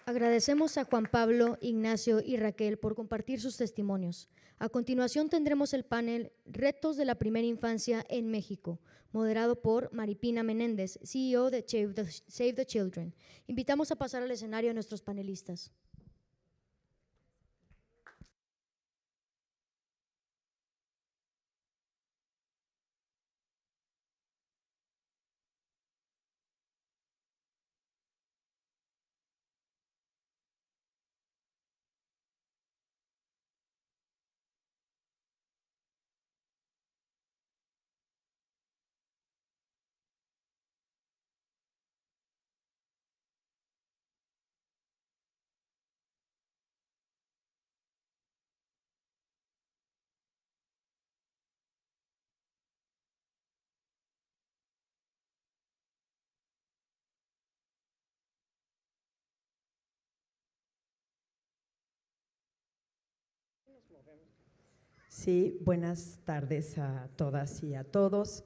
Agradecemos a Juan Pablo, Ignacio y Raquel por compartir sus testimonios. A continuación tendremos el panel Retos de la Primera Infancia en México, moderado por Maripina Menéndez, CEO de Save the Children. Invitamos a pasar al escenario a nuestros panelistas. Sí, buenas tardes a todas y a todos.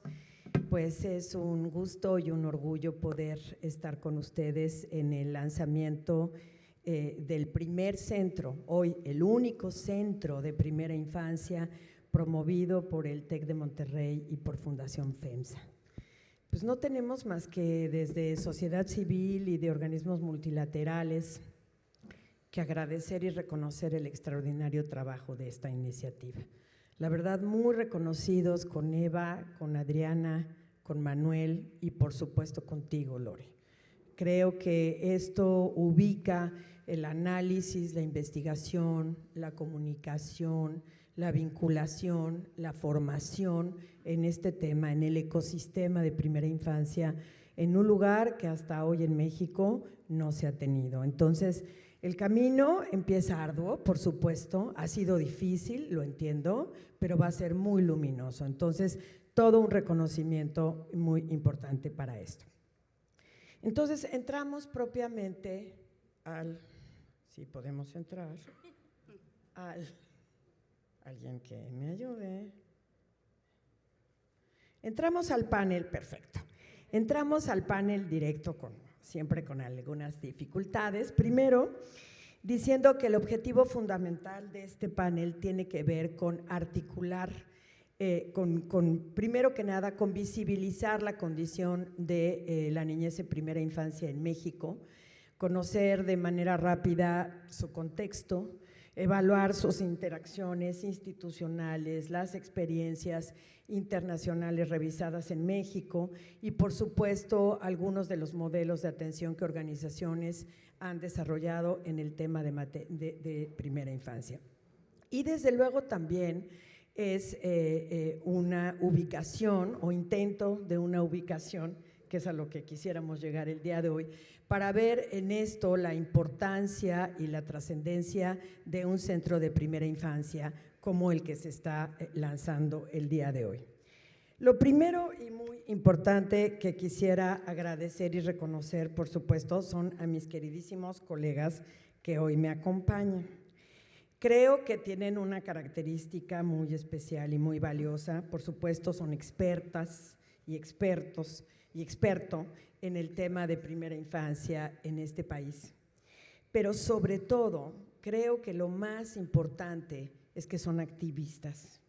Pues es un gusto y un orgullo poder estar con ustedes en el lanzamiento del primer centro, hoy el único centro de primera infancia promovido por el TEC de Monterrey y por Fundación FEMSA. Pues no tenemos más que desde sociedad civil y de organismos multilaterales que agradecer y reconocer el extraordinario trabajo de esta iniciativa. La verdad, muy reconocidos con Eva, con Adriana, con Manuel y por supuesto contigo, Lore. Creo que esto ubica el análisis, la investigación, la comunicación, la vinculación, la formación en este tema, en el ecosistema de primera infancia, en un lugar que hasta hoy en México no se ha tenido. Entonces, el camino empieza arduo, por supuesto, ha sido difícil, lo entiendo, pero va a ser muy luminoso. Entonces, todo un reconocimiento muy importante para esto. Entonces, entramos propiamente al, si podemos entrar, alguien que me ayude. Entramos al panel, perfecto. Entramos al panel directo siempre con algunas dificultades. Primero, diciendo que el objetivo fundamental de este panel tiene que ver con articular, primero que nada, con visibilizar la condición de la niñez en primera infancia en México, conocer de manera rápida su contexto, evaluar sus interacciones institucionales, las experiencias internacionales revisadas en México y, por supuesto, algunos de los modelos de atención que organizaciones han desarrollado en el tema de primera infancia. Y desde luego también es una ubicación o intento de una ubicación, que es a lo que quisiéramos llegar el día de hoy, para ver en esto la importancia y la trascendencia de un centro de primera infancia como el que se está lanzando el día de hoy. Lo primero y muy importante que quisiera agradecer y reconocer, por supuesto, son a mis queridísimos colegas que hoy me acompañan. Creo que tienen una característica muy especial y muy valiosa. Por supuesto, son expertas y expertos y experto en el tema de primera infancia en este país. Pero sobre todo, creo que lo más importante es que son activistas,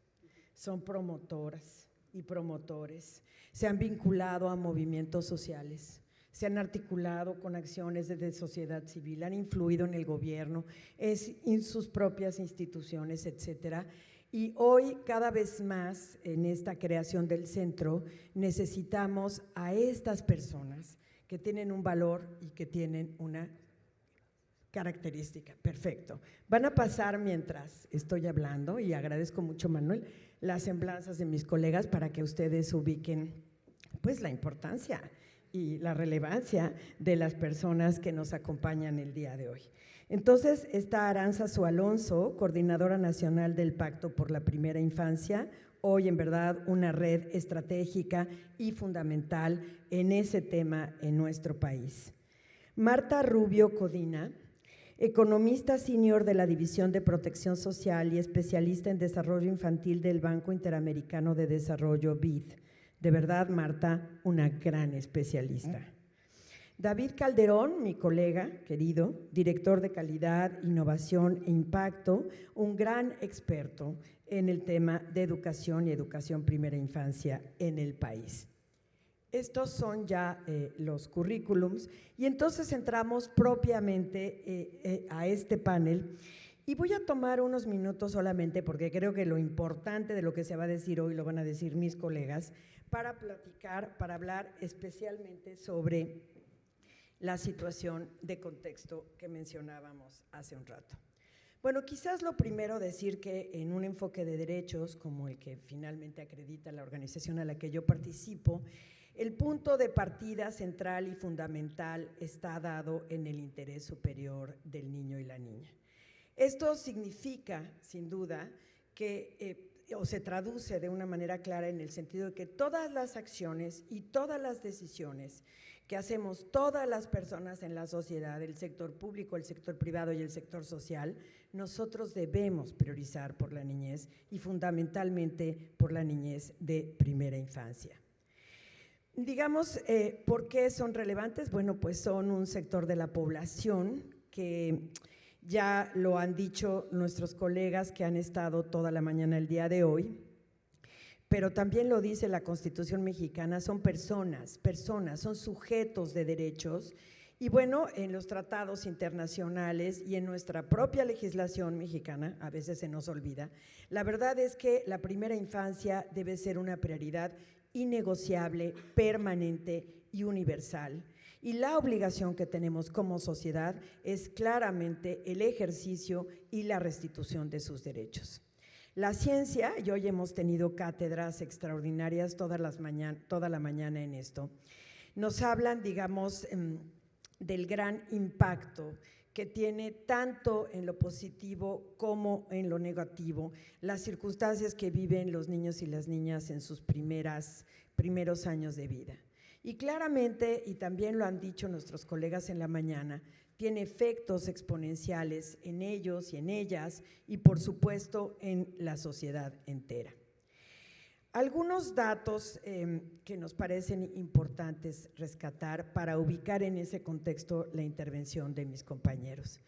son promotoras y promotores, se han vinculado a movimientos sociales, se han articulado con acciones de sociedad civil, han influido en el gobierno, en sus propias instituciones, etcétera. Y hoy, cada vez más, en esta creación del centro, necesitamos a estas personas que tienen un valor y que tienen una característica. Perfecto. Van a pasar mientras estoy hablando, y agradezco mucho, Manuel, las semblanzas de mis colegas para que ustedes ubiquen pues la importancia y la relevancia de las personas que nos acompañan el día de hoy. Entonces, está Arantzazu Alonso, coordinadora nacional del Pacto por la Primera Infancia, hoy en verdad una red estratégica y fundamental en ese tema en nuestro país. Marta Rubio Codina, economista senior de la División de Protección Social y especialista en desarrollo infantil del Banco Interamericano de Desarrollo, BID. De verdad, Marta, una gran especialista. David Calderón, mi colega querido, director de calidad, innovación e impacto, un gran experto en el tema de educación y educación primera infancia en el país. Estos son ya los currículums y entonces entramos propiamente a este panel y voy a tomar unos minutos solamente porque creo que lo importante de lo que se va a decir hoy lo van a decir mis colegas para platicar, para hablar especialmente sobre la situación de contexto que mencionábamos hace un rato. Bueno, quizás lo primero decir que en un enfoque de derechos como el que finalmente acredita la organización a la que yo participo, el punto de partida central y fundamental está dado en el interés superior del niño y la niña. Esto significa, sin duda, que o se traduce de una manera clara en el sentido de que todas las acciones y todas las decisiones que hacemos todas las personas en la sociedad, el sector público, el sector privado y el sector social, nosotros debemos priorizar por la niñez y fundamentalmente por la niñez de primera infancia. Digamos, ¿por qué son relevantes? Bueno, pues son un sector de la población que ya lo han dicho nuestros colegas que han estado toda la mañana el día de hoy, pero también lo dice la Constitución mexicana, son personas, son sujetos de derechos y bueno, en los tratados internacionales y en nuestra propia legislación mexicana, a veces se nos olvida, la verdad es que la primera infancia debe ser una prioridad innegociable, permanente y universal. Y la obligación que tenemos como sociedad es claramente el ejercicio y la restitución de sus derechos. La ciencia, y hoy hemos tenido cátedras extraordinarias toda la mañana en esto, nos hablan, digamos, del gran impacto que tiene tanto en lo positivo como en lo negativo, las circunstancias que viven los niños y las niñas en sus primeros años de vida. Y claramente, y también lo han dicho nuestros colegas en la mañana, tiene efectos exponenciales en ellos y en ellas y por supuesto en la sociedad entera. Algunos datos que nos parecen importantes rescatar para ubicar en ese contexto la intervención de mis compañeros.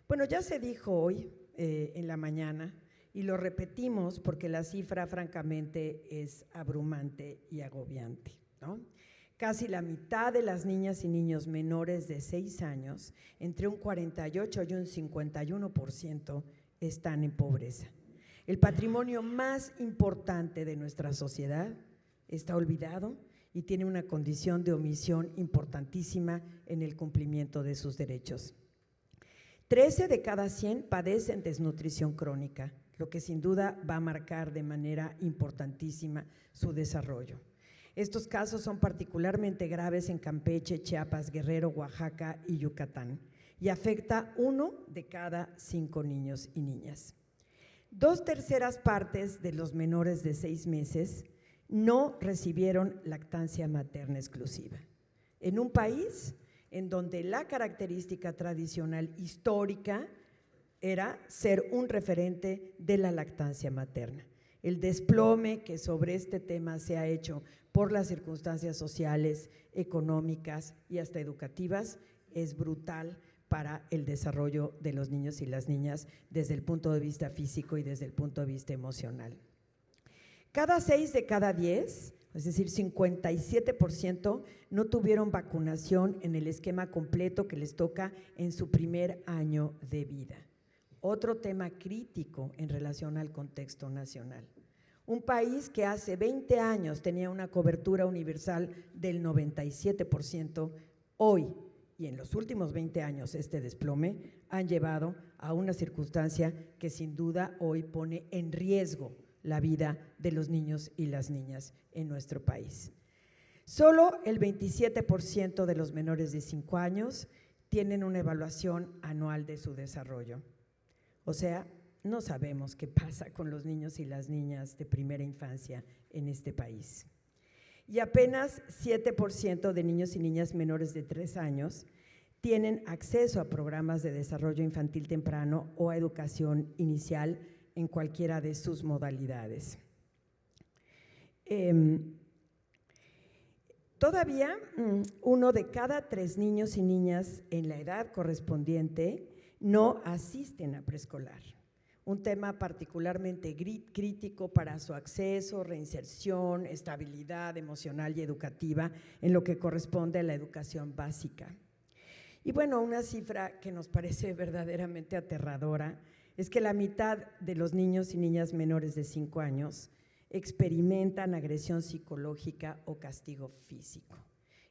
Bueno, ya se dijo hoy en la mañana y lo repetimos porque la cifra francamente es abrumante y agobiante, ¿no? Casi la mitad de las niñas y niños menores de 6 años, entre un 48 y un 51%, están en pobreza. El patrimonio más importante de nuestra sociedad está olvidado y tiene una condición de omisión importantísima en el cumplimiento de sus derechos. 13 de cada 100 padecen desnutrición crónica, lo que sin duda va a marcar de manera importantísima su desarrollo. Estos casos son particularmente graves en Campeche, Chiapas, Guerrero, Oaxaca y Yucatán y afecta 1 de cada 5 niños y niñas. 2/3 partes de los menores de 6 meses no recibieron lactancia materna exclusiva. En un país en donde la característica tradicional histórica era ser un referente de la lactancia materna. El desplome que sobre este tema se ha hecho por las circunstancias sociales, económicas y hasta educativas es brutal para el desarrollo de los niños y las niñas desde el punto de vista físico y desde el punto de vista emocional. Cada 6 de cada 10, es decir, 57%, no tuvieron vacunación en el esquema completo que les toca en su primer año de vida. Otro tema crítico en relación al contexto nacional. Un país que hace 20 años tenía una cobertura universal del 97%, hoy y en los últimos 20 años este desplome han llevado a una circunstancia que sin duda hoy pone en riesgo la vida de los niños y las niñas en nuestro país. Solo el 27% de los menores de 5 años tienen una evaluación anual de su desarrollo. O sea, no sabemos qué pasa con los niños y las niñas de primera infancia en este país. Y apenas 7% de niños y niñas menores de 3 años tienen acceso a programas de desarrollo infantil temprano o a educación inicial en cualquiera de sus modalidades. Todavía 1 de cada 3 niños y niñas en la edad correspondiente no asisten a preescolar, un tema particularmente crítico para su acceso, reinserción, estabilidad emocional y educativa en lo que corresponde a la educación básica. Y bueno, una cifra que nos parece verdaderamente aterradora es que la mitad de los niños y niñas menores de 5 años experimentan agresión psicológica o castigo físico.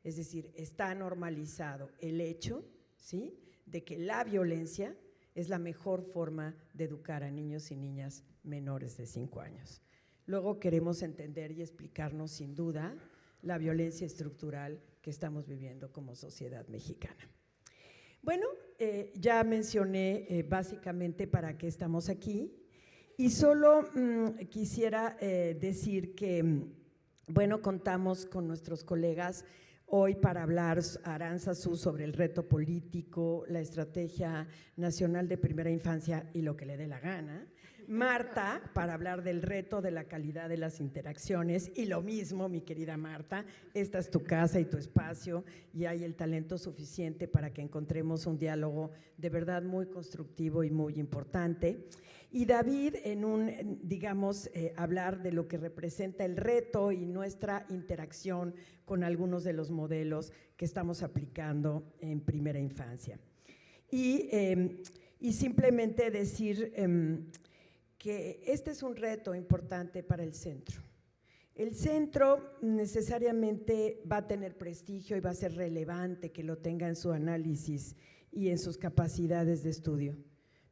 Es decir, está normalizado el hecho, ¿sí?, de que la violencia es la mejor forma de educar a niños y niñas menores de 5 años. Luego queremos entender y explicarnos sin duda la violencia estructural que estamos viviendo como sociedad mexicana. Bueno, ya mencioné básicamente para qué estamos aquí. Y solo quisiera decir que, bueno, contamos con nuestros colegas hoy para hablar Arantzazu sobre el reto político, la Estrategia Nacional de Primera Infancia y lo que le dé la gana. Marta, para hablar del reto de la calidad de las interacciones, y lo mismo, mi querida Marta, esta es tu casa y tu espacio y hay el talento suficiente para que encontremos un diálogo de verdad muy constructivo y muy importante. Y David, digamos, hablar de lo que representa el reto y nuestra interacción con algunos de los modelos que estamos aplicando en primera infancia. Y simplemente decir que este es un reto importante para el centro. El centro necesariamente va a tener prestigio y va a ser relevante que lo tenga en su análisis y en sus capacidades de estudio.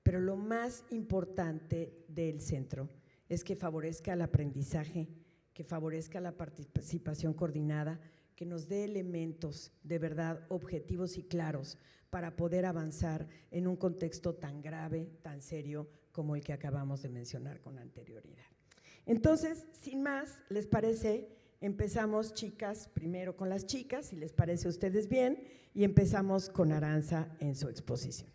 Pero lo más importante del centro es que favorezca el aprendizaje, que favorezca la participación coordinada, que nos dé elementos de verdad objetivos y claros para poder avanzar en un contexto tan grave, tan serio como el que acabamos de mencionar con anterioridad. Entonces, sin más, ¿les parece? Empezamos, chicas, primero con las chicas, si les parece a ustedes bien, y empezamos con Arantza en su exposición.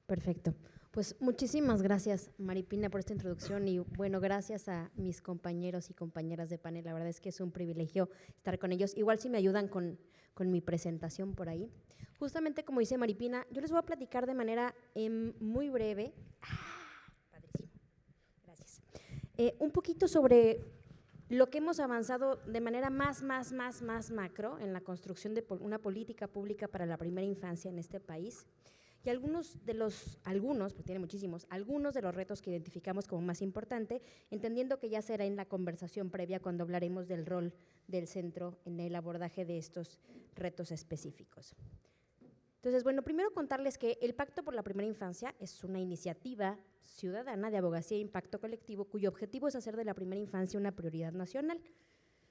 Perfecto. Pues muchísimas gracias, Maripina, por esta introducción y bueno, gracias a mis compañeros y compañeras de panel. La verdad es que es un privilegio estar con ellos. Igual si me ayudan con mi presentación por ahí. Justamente como dice Maripina, yo les voy a platicar de manera muy breve. Padrísimo. Gracias. Un poquito sobre lo que hemos avanzado de manera más macro en la construcción de una política pública para la primera infancia en este país. Y porque tiene muchísimos, algunos de los retos que identificamos como más importante, entendiendo que ya será en la conversación previa cuando hablaremos del rol del centro en el abordaje de estos retos específicos. Entonces, bueno, primero contarles que el Pacto por la Primera Infancia es una iniciativa ciudadana de abogacía e impacto colectivo cuyo objetivo es hacer de la primera infancia una prioridad nacional.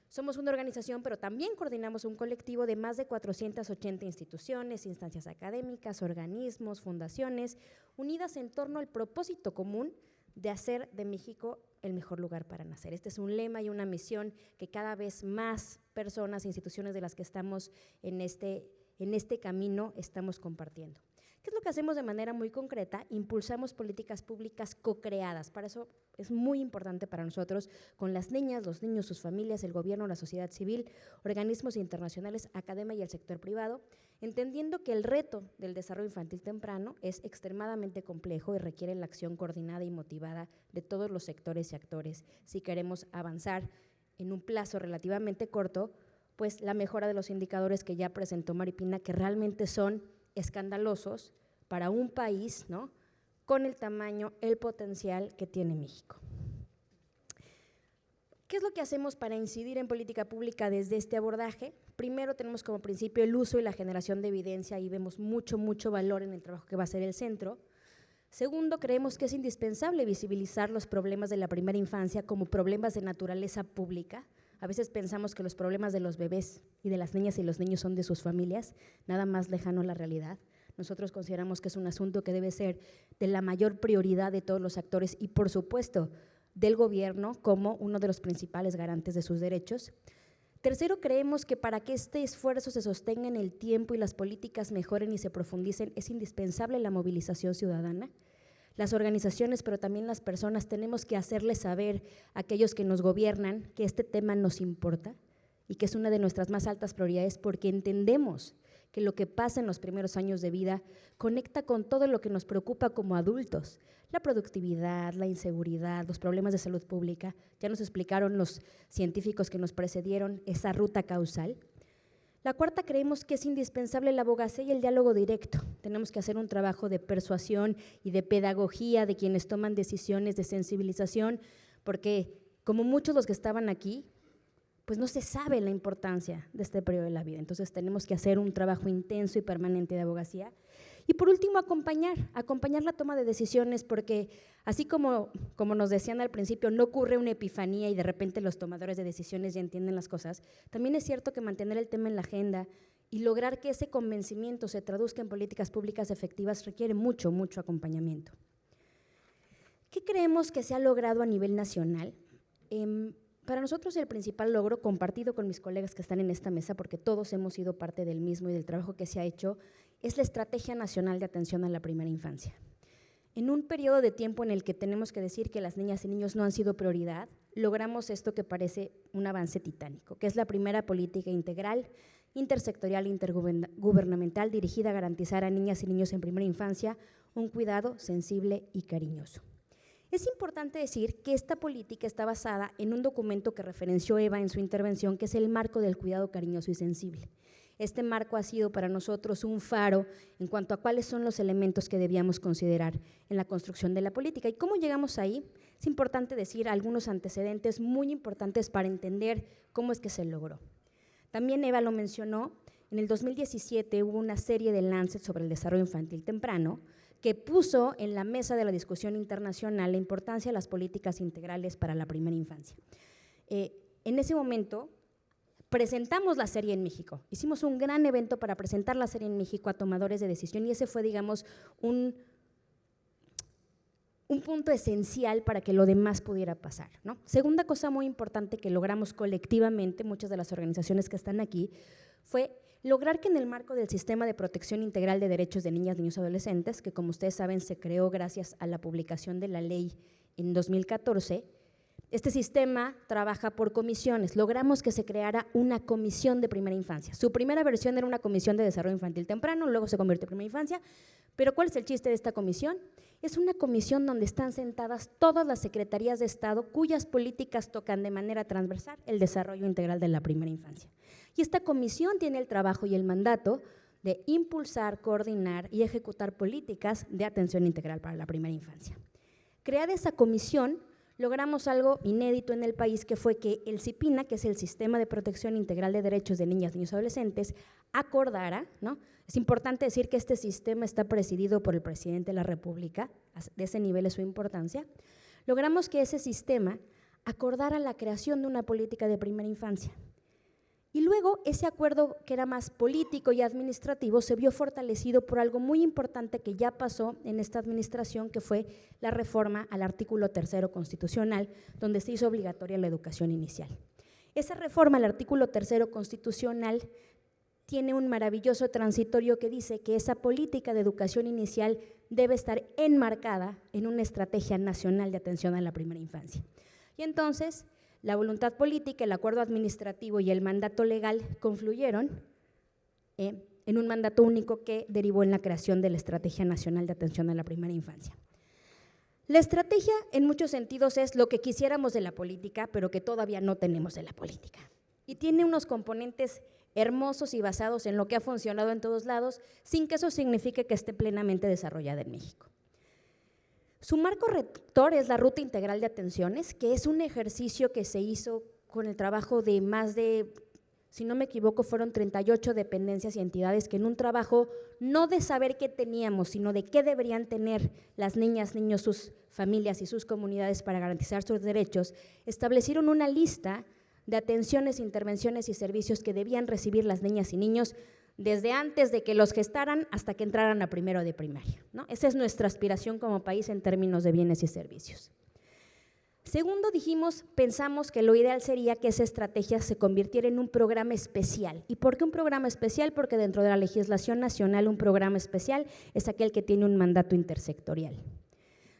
Somos una organización, pero también coordinamos un colectivo de más de 480 instituciones, instancias académicas, organismos, fundaciones, unidas en torno al propósito común de hacer de México el mejor lugar para nacer. Este es un lema y una misión que cada vez más personas e instituciones de las que estamos en este camino estamos compartiendo. ¿Qué es lo que hacemos de manera muy concreta? Impulsamos políticas públicas co-creadas. Para eso es muy importante para nosotros, con las niñas, los niños, sus familias, el gobierno, la sociedad civil, organismos internacionales, academia y el sector privado, entendiendo que el reto del desarrollo infantil temprano es extremadamente complejo y requiere la acción coordinada y motivada de todos los sectores y actores si queremos avanzar en un plazo relativamente corto, pues la mejora de los indicadores que ya presentó Maripina, que realmente son escandalosos para un país, ¿no?, con el tamaño, el potencial que tiene México. ¿Qué es lo que hacemos para incidir en política pública desde este abordaje? Primero tenemos como principio el uso y la generación de evidencia y vemos mucho valor en el trabajo que va a hacer el centro. Segundo, creemos que es indispensable visibilizar los problemas de la primera infancia como problemas de naturaleza pública. A veces pensamos que los problemas de los bebés y de las niñas y los niños son de sus familias, nada más lejano a la realidad. Nosotros consideramos que es un asunto que debe ser de la mayor prioridad de todos los actores y, por supuesto, del gobierno como uno de los principales garantes de sus derechos. Tercero, creemos que para que este esfuerzo se sostenga en el tiempo y las políticas mejoren y se profundicen, es indispensable la movilización ciudadana. las organizaciones, pero también las personas, tenemos que hacerles saber a aquellos que nos gobiernan que este tema nos importa y que es una de nuestras más altas prioridades, porque entendemos que lo que pasa en los primeros años de vida conecta con todo lo que nos preocupa como adultos, la productividad, la inseguridad, los problemas de salud pública. Ya nos explicaron los científicos que nos precedieron esa ruta causal. La cuarta, creemos que es indispensable la abogacía y el diálogo directo. Tenemos que hacer un trabajo de persuasión y de pedagogía de quienes toman decisiones, de sensibilización, porque como muchos de los que estaban aquí, pues no se sabe la importancia de este periodo de la vida. Entonces tenemos que hacer un trabajo intenso y permanente de abogacía. Y por último, acompañar la toma de decisiones, porque así como nos decían al principio, no ocurre una epifanía y de repente los tomadores de decisiones ya entienden las cosas, también es cierto que mantener el tema en la agenda y lograr que ese convencimiento se traduzca en políticas públicas efectivas requiere mucho, mucho acompañamiento. ¿Qué creemos que se ha logrado a nivel nacional? Para nosotros el principal logro, compartido con mis colegas que están en esta mesa, porque todos hemos sido parte del mismo y del trabajo que se ha hecho, es la Estrategia Nacional de Atención a la Primera Infancia. En un periodo de tiempo en el que tenemos que decir que las niñas y niños no han sido prioridad, logramos esto que parece un avance titánico, que es la primera política integral, intersectorial e intergubernamental dirigida a garantizar a niñas y niños en primera infancia un cuidado sensible y cariñoso. Es importante decir que esta política está basada en un documento que referenció Eva en su intervención, que es el marco del cuidado cariñoso y sensible. Este marco ha sido para nosotros un faro en cuanto a cuáles son los elementos que debíamos considerar en la construcción de la política. ¿Y cómo llegamos ahí? Es importante decir algunos antecedentes muy importantes para entender cómo es que se logró. También Eva lo mencionó, en el 2017 hubo una serie de Lancet sobre el desarrollo infantil temprano que puso en la mesa de la discusión internacional la importancia de las políticas integrales para la primera infancia. En ese momento presentamos la serie en México, hicimos un gran evento para presentar la serie en México a tomadores de decisión y ese fue, digamos, un punto esencial para que lo demás pudiera pasar, ¿no? Segunda cosa muy importante que logramos colectivamente, muchas de las organizaciones que están aquí, fue lograr que en el marco del Sistema de Protección Integral de Derechos de Niñas, Niños y Adolescentes, que como ustedes saben se creó gracias a la publicación de la ley en 2014, este sistema trabaja por comisiones. Logramos que se creara una comisión de primera infancia. Su primera versión era una comisión de desarrollo infantil temprano, luego se convirtió en primera infancia, pero ¿cuál es el chiste de esta comisión? Es una comisión donde están sentadas todas las secretarías de Estado cuyas políticas tocan de manera transversal el desarrollo integral de la primera infancia. Y esta comisión tiene el trabajo y el mandato de impulsar, coordinar y ejecutar políticas de atención integral para la primera infancia. Creada esa comisión, logramos algo inédito en el país, que fue que el CIPINA, que es el Sistema de Protección Integral de Derechos de Niñas, Niños y Adolescentes, acordara, ¿no? Es importante decir que este sistema está presidido por el presidente de la República, de ese nivel es su importancia. Logramos que ese sistema acordara la creación de una política de primera infancia. Y luego ese acuerdo, que era más político y administrativo, se vio fortalecido por algo muy importante que ya pasó en esta administración, que fue la reforma al artículo 3º constitucional, donde se hizo obligatoria la educación inicial. Esa reforma al artículo 3º constitucional tiene un maravilloso transitorio que dice que esa política de educación inicial debe estar enmarcada en una estrategia nacional de atención a la primera infancia. Y entonces la voluntad política, el acuerdo administrativo y el mandato legal confluyeron en un mandato único que derivó en la creación de la Estrategia Nacional de Atención a la Primera Infancia. La estrategia, en muchos sentidos, es lo que quisiéramos de la política, pero que todavía no tenemos de la política. Y tiene unos componentes hermosos y basados en lo que ha funcionado en todos lados, sin que eso signifique que esté plenamente desarrollada en México. Su marco rector es la Ruta Integral de Atenciones, que es un ejercicio que se hizo con el trabajo de más de, si no me equivoco, fueron 38 dependencias y entidades que en un trabajo no de saber qué teníamos, sino de qué deberían tener las niñas, niños, sus familias y sus comunidades para garantizar sus derechos, establecieron una lista de atenciones, intervenciones y servicios que debían recibir las niñas y niños desde antes de que los gestaran hasta que entraran a primero de primaria, ¿no? Esa es nuestra aspiración como país en términos de bienes y servicios. Segundo, pensamos que lo ideal sería que esa estrategia se convirtiera en un programa especial. ¿Y por qué un programa especial? Porque dentro de la legislación nacional un programa especial es aquel que tiene un mandato intersectorial.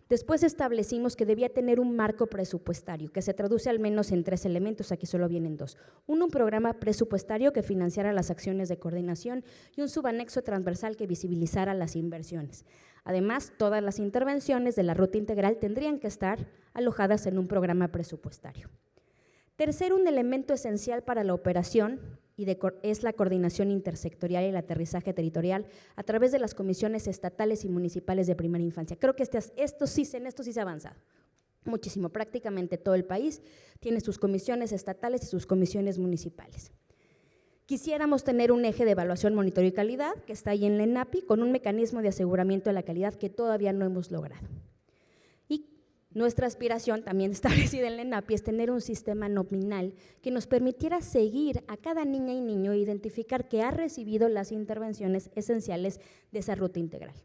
Después establecimos que debía tener un marco presupuestario, que se traduce al menos en 3 elementos, aquí solo vienen 2. Un programa presupuestario que financiara las acciones de coordinación y un subanexo transversal que visibilizara las inversiones. Además, todas las intervenciones de la ruta integral tendrían que estar alojadas en un programa presupuestario. Tercero, un elemento esencial para la operación es la coordinación intersectorial y el aterrizaje territorial a través de las comisiones estatales y municipales de primera infancia. Creo que en esto sí se ha avanzado muchísimo. Prácticamente todo el país tiene sus comisiones estatales y sus comisiones municipales. Quisiéramos tener un eje de evaluación, monitoreo y calidad que está ahí en la ENAPI con un mecanismo de aseguramiento de la calidad que todavía no hemos logrado. Nuestra aspiración, también establecida en la ENAPI, es tener un sistema nominal que nos permitiera seguir a cada niña y niño e identificar que ha recibido las intervenciones esenciales de esa ruta integral.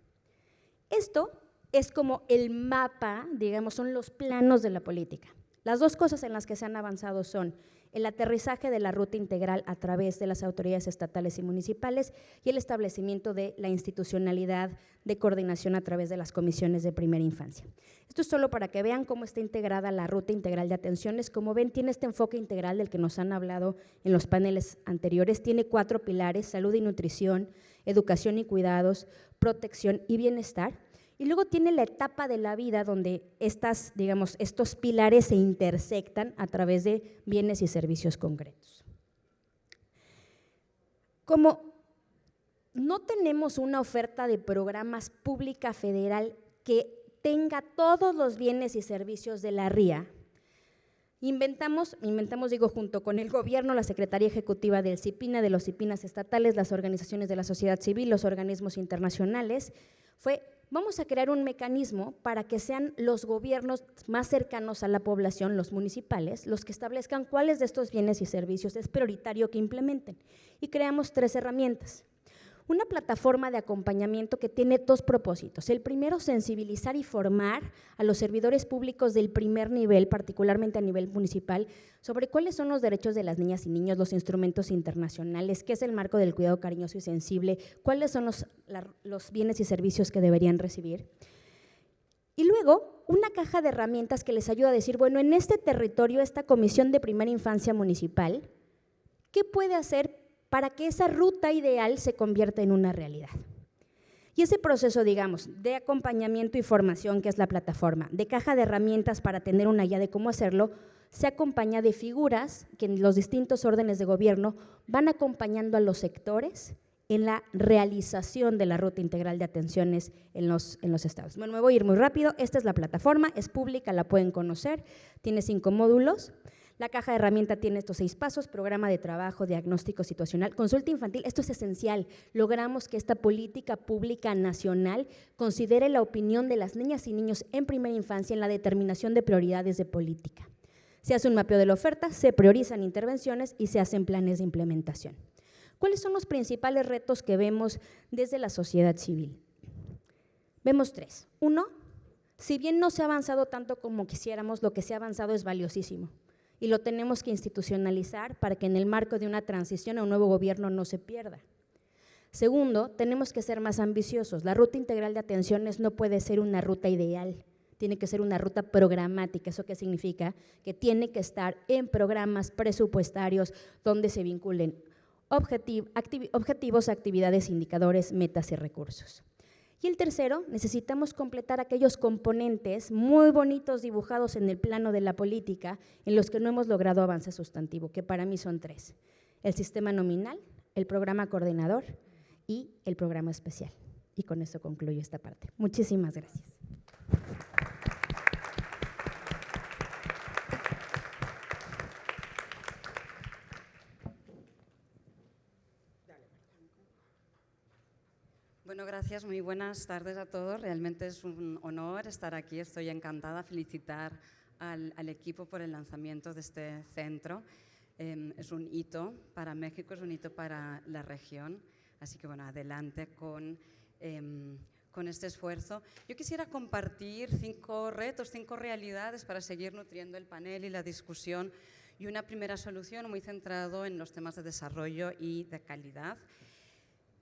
Esto es como el mapa, digamos, son los planos de la política. Las 2 cosas en las que se han avanzado son el aterrizaje de la ruta integral a través de las autoridades estatales y municipales y el establecimiento de la institucionalidad de coordinación a través de las comisiones de primera infancia. Esto es solo para que vean cómo está integrada la ruta integral de atenciones. Como ven, tiene este enfoque integral del que nos han hablado en los paneles anteriores. Tiene 4 pilares: salud y nutrición, educación y cuidados, protección y bienestar. Y luego tiene la etapa de la vida donde estos pilares se intersectan a través de bienes y servicios concretos. Como no tenemos una oferta de programas pública federal que tenga todos los bienes y servicios de la RIA, inventamos junto con el gobierno, la Secretaría Ejecutiva del CIPINA, de los CIPINAS estatales, las organizaciones de la sociedad civil, los organismos internacionales, vamos a crear un mecanismo para que sean los gobiernos más cercanos a la población, los municipales, los que establezcan cuáles de estos bienes y servicios es prioritario que implementen. Y creamos 3 herramientas. Una plataforma de acompañamiento que tiene 2 propósitos. El primero, sensibilizar y formar a los servidores públicos del primer nivel, particularmente a nivel municipal, sobre cuáles son los derechos de las niñas y niños, los instrumentos internacionales, qué es el marco del cuidado cariñoso y sensible, cuáles son los bienes y servicios que deberían recibir. Y luego, una caja de herramientas que les ayuda a decir, bueno, en este territorio, esta comisión de primera infancia municipal, ¿qué puede hacer para que esa ruta ideal se convierta en una realidad? Y ese proceso, digamos, de acompañamiento y formación, que es la plataforma, de caja de herramientas para tener una guía de cómo hacerlo, se acompaña de figuras que en los distintos órdenes de gobierno van acompañando a los sectores en la realización de la ruta integral de atenciones en los estados. Bueno, me voy a ir muy rápido. Esta es la plataforma, es pública, la pueden conocer, tiene 5 módulos. La caja de herramienta tiene estos 6 pasos: programa de trabajo, diagnóstico situacional, consulta infantil. Esto es esencial. Logramos que esta política pública nacional considere la opinión de las niñas y niños en primera infancia en la determinación de prioridades de política. Se hace un mapeo de la oferta, se priorizan intervenciones y se hacen planes de implementación. ¿Cuáles son los principales retos que vemos desde la sociedad civil? Vemos 3. 1, si bien no se ha avanzado tanto como quisiéramos, lo que se ha avanzado es valiosísimo y lo tenemos que institucionalizar para que en el marco de una transición a un nuevo gobierno no se pierda. Segundo, tenemos que ser más ambiciosos. La ruta integral de atenciones no puede ser una ruta ideal, tiene que ser una ruta programática. ¿Eso qué significa? Que tiene que estar en programas presupuestarios donde se vinculen objetivos, actividades, indicadores, metas y recursos. Y el tercero, necesitamos completar aquellos componentes muy bonitos dibujados en el plano de la política en los que no hemos logrado avance sustantivo, que para mí son 3: el sistema nominal, el programa coordinador y el programa especial. Y con eso concluyo esta parte. Muchísimas gracias. Bueno, gracias, muy buenas tardes a todos. Realmente es un honor estar aquí, estoy encantada. Felicitar al equipo por el lanzamiento de este centro. Es un hito para México, es un hito para la región, así que bueno, adelante con este esfuerzo. Yo quisiera compartir 5 retos, 5 realidades para seguir nutriendo el panel y la discusión, y una primera solución muy centrado en los temas de desarrollo y de calidad.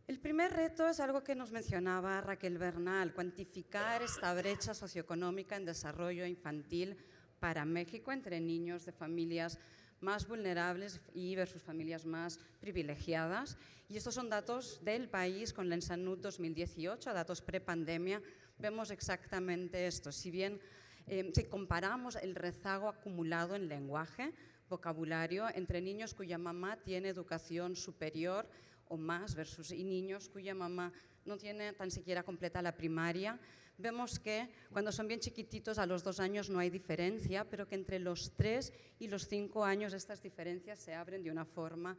El primer reto es algo que nos mencionaba Raquel Bernal, cuantificar esta brecha socioeconómica en desarrollo infantil para México entre niños de familias más vulnerables y versus familias más privilegiadas. Y estos son datos del país con la ENSANUD 2018, datos prepandemia. Vemos exactamente esto. Si bien si comparamos el rezago acumulado en lenguaje, vocabulario, entre niños cuya mamá tiene educación superior o más versus y niños cuya mamá no tiene tan siquiera completa la primaria, vemos que cuando son bien chiquititos a los 2 años no hay diferencia, pero que entre los 3 y los 5 años estas diferencias se abren de una forma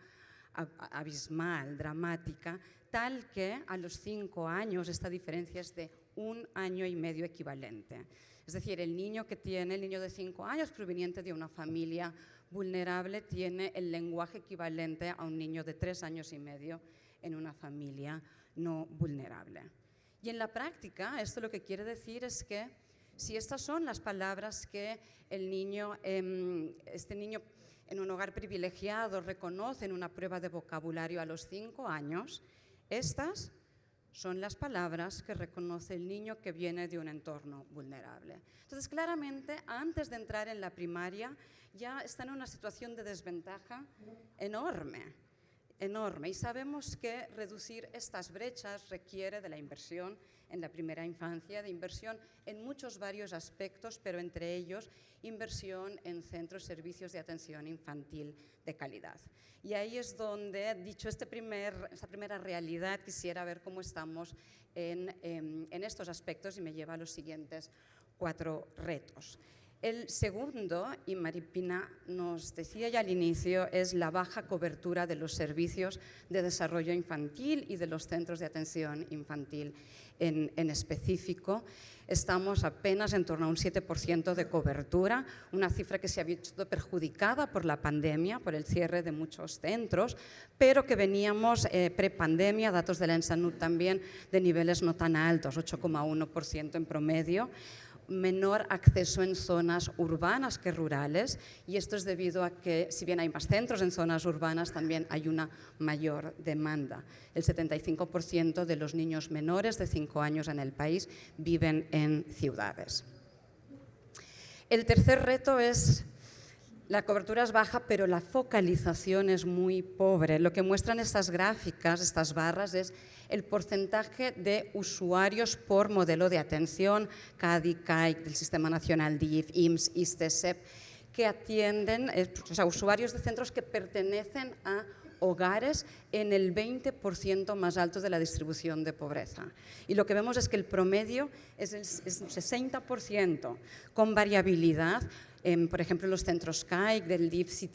abismal, dramática, tal que a los 5 años esta diferencia es de 1 año y medio equivalente. Es decir, el niño de 5 años proveniente de una familia vulnerable tiene el lenguaje equivalente a un niño de 3 años y medio en una familia no vulnerable. Y en la práctica, esto lo que quiere decir es que si estas son las palabras que este niño en un hogar privilegiado reconoce en una prueba de vocabulario a los 5 años, estas son las palabras que reconoce el niño que viene de un entorno vulnerable. Entonces, claramente, antes de entrar en la primaria, ya está en una situación de desventaja enorme. Y sabemos que reducir estas brechas requiere de la inversión en la primera infancia, de inversión en varios aspectos, pero entre ellos inversión en centros, servicios de atención infantil de calidad. Y ahí es donde, dicho esta primera realidad, quisiera ver cómo estamos en estos aspectos y me lleva a los siguientes 4 retos. El segundo, y Maripina nos decía ya al inicio, es la baja cobertura de los servicios de desarrollo infantil y de los centros de atención infantil en específico. Estamos apenas en torno a un 7% de cobertura, una cifra que se ha visto perjudicada por la pandemia, por el cierre de muchos centros, pero que veníamos prepandemia, datos de la ENSANUD también, de niveles no tan altos, 8,1% en promedio. Menor acceso en zonas urbanas que rurales, y esto es debido a que, si bien hay más centros en zonas urbanas, también hay una mayor demanda. El 75% de los niños menores de 5 años en el país viven en ciudades. El tercer reto es: la cobertura es baja, pero la focalización es muy pobre. Lo que muestran estas gráficas, estas barras, es el porcentaje de usuarios por modelo de atención, CADI, CAIC, del Sistema Nacional DIF, IMSS, ISSSTE, SEP, que atienden, usuarios de centros que pertenecen a hogares en el 20% más alto de la distribución de pobreza. Y lo que vemos es que el promedio es un 60%, con variabilidad. Por ejemplo, los centros CAIC del DIF sí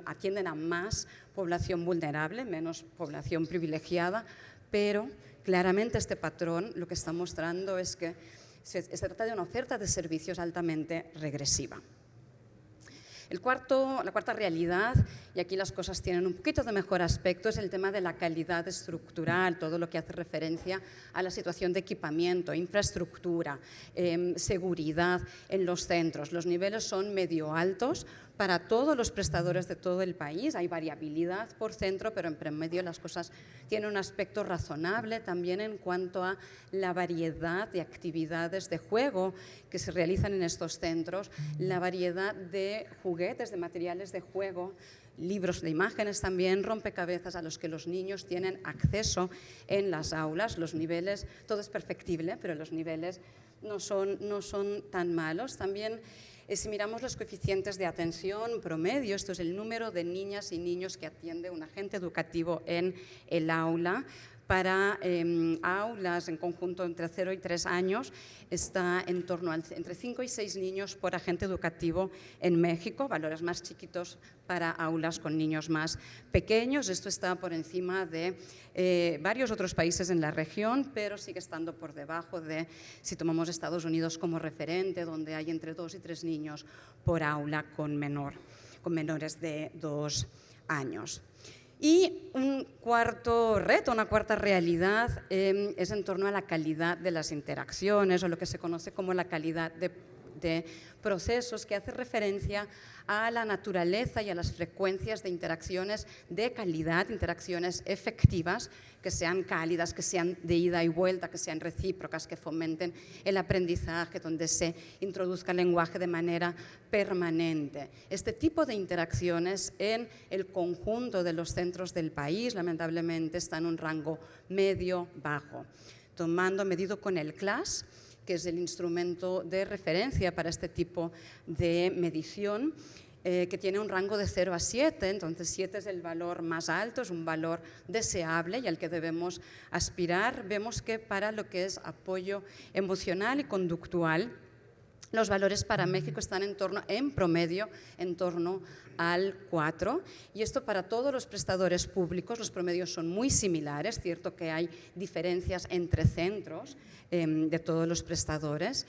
atienden a más población vulnerable, menos población privilegiada, pero claramente este patrón lo que está mostrando es que se trata de una oferta de servicios altamente regresiva. La cuarta realidad, y aquí las cosas tienen un poquito de mejor aspecto, es el tema de la calidad estructural, todo lo que hace referencia a la situación de equipamiento, infraestructura, seguridad en los centros. Los niveles son medio altos para todos los prestadores de todo el país. Hay variabilidad por centro, pero en promedio las cosas tienen un aspecto razonable también en cuanto a la variedad de actividades de juego que se realizan en estos centros, la variedad de juguetes, de materiales de juego, libros de imágenes también, rompecabezas a los que los niños tienen acceso en las aulas. Los niveles, todo es perfectible, pero los niveles no son tan malos. También, si miramos los coeficientes de atención promedio, esto es el número de niñas y niños que atiende un agente educativo en el aula. Para aulas en conjunto entre 0 y 3 años está en torno a entre 5 y 6 niños por agente educativo en México, valores más chiquitos para aulas con niños más pequeños. Esto está por encima de varios otros países en la región, pero sigue estando por debajo de, si tomamos Estados Unidos como referente, donde hay entre 2 y 3 niños por aula con menores de 2 años. Y un cuarto reto, una cuarta realidad es en torno a la calidad de las interacciones, o lo que se conoce como la calidad de procesos que hace referencia a la naturaleza y a las frecuencias de interacciones de calidad, interacciones efectivas, que sean cálidas, que sean de ida y vuelta, que sean recíprocas, que fomenten el aprendizaje, donde se introduzca el lenguaje de manera permanente. Este tipo de interacciones en el conjunto de los centros del país, lamentablemente, está en un rango medio-bajo. Medido con el CLAS, que es el instrumento de referencia para este tipo de medición, que tiene un rango de 0 a 7, entonces 7 es el valor más alto, es un valor deseable y al que debemos aspirar. Vemos que para lo que es apoyo emocional y conductual, los valores para México están en promedio, en torno al 4, y esto para todos los prestadores públicos, los promedios son muy similares, cierto que hay diferencias entre centros de todos los prestadores.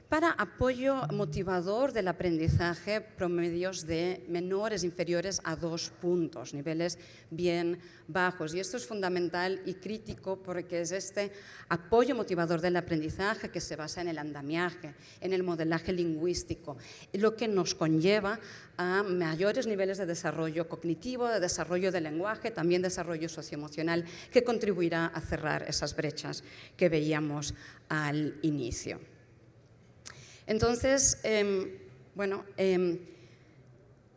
Para apoyo motivador del aprendizaje, promedios de menores, inferiores a 2 puntos, niveles bien bajos. Y esto es fundamental y crítico porque es este apoyo motivador del aprendizaje que se basa en el andamiaje, en el modelaje lingüístico, lo que nos conlleva a mayores niveles de desarrollo cognitivo, de desarrollo del lenguaje, también desarrollo socioemocional, que contribuirá a cerrar esas brechas que veíamos al inicio. Entonces,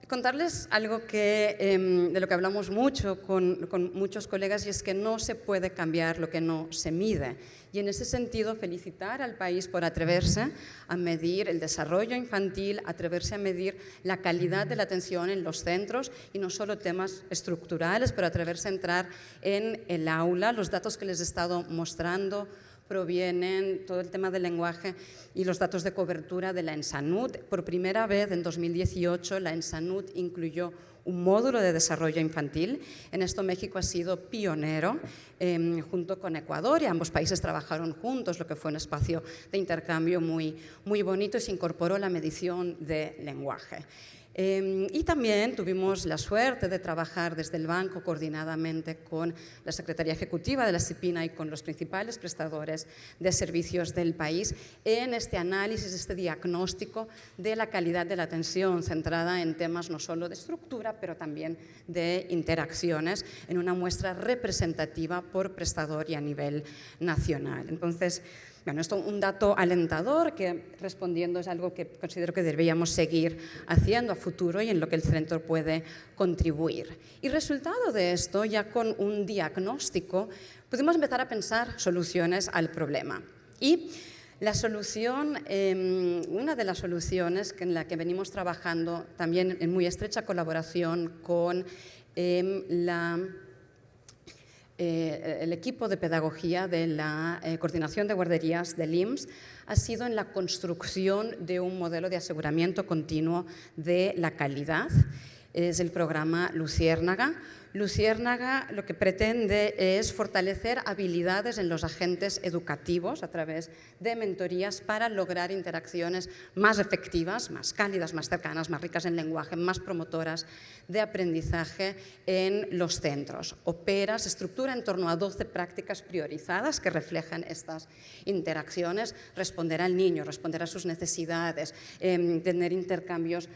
contarles algo de lo que hablamos mucho con muchos colegas, y es que no se puede cambiar lo que no se mide. Y en ese sentido, felicitar al país por atreverse a medir el desarrollo infantil, atreverse a medir la calidad de la atención en los centros, y no solo temas estructurales, pero atreverse a entrar en el aula. Los datos que les he estado mostrando provienen, todo el tema del lenguaje y los datos de cobertura de la ENSANUD. Por primera vez en 2018 la ENSANUD incluyó un módulo de desarrollo infantil. En esto México ha sido pionero junto con Ecuador, y ambos países trabajaron juntos, lo que fue un espacio de intercambio muy bonito, y se incorporó la medición de lenguaje. Y también tuvimos la suerte de trabajar desde el banco coordinadamente con la Secretaría Ejecutiva de la CIPINA y con los principales prestadores de servicios del país en este análisis, este diagnóstico de la calidad de la atención, centrada en temas no solo de estructura, pero también de interacciones, en una muestra representativa por prestador y a nivel nacional. Entonces, bueno, esto es un dato alentador que, respondiendo, es algo que considero que deberíamos seguir haciendo a futuro y en lo que el centro puede contribuir. Y resultado de esto, ya con un diagnóstico, pudimos empezar a pensar soluciones al problema. Y la solución, una de las soluciones en la que venimos trabajando también en muy estrecha colaboración con el equipo de pedagogía de la Coordinación de Guarderías del IMSS, ha sido en la construcción de un modelo de aseguramiento continuo de la calidad. Es el programa Luciérnaga. Luciérnaga lo que pretende es fortalecer habilidades en los agentes educativos a través de mentorías para lograr interacciones más efectivas, más cálidas, más cercanas, más ricas en lenguaje, más promotoras de aprendizaje en los centros. Se estructura en torno a 12 prácticas priorizadas que reflejan estas interacciones: responder al niño, responder a sus necesidades, tener intercambios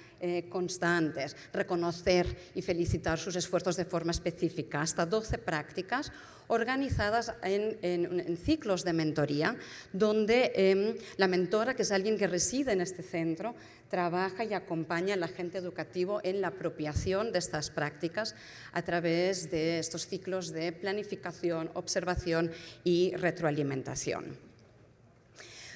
constantes, reconocer y felicitar sus esfuerzos de forma específica, hasta 12 prácticas organizadas en ciclos de mentoría, donde la mentora, que es alguien que reside en este centro, trabaja y acompaña al agente educativo en la apropiación de estas prácticas a través de estos ciclos de planificación, observación y retroalimentación.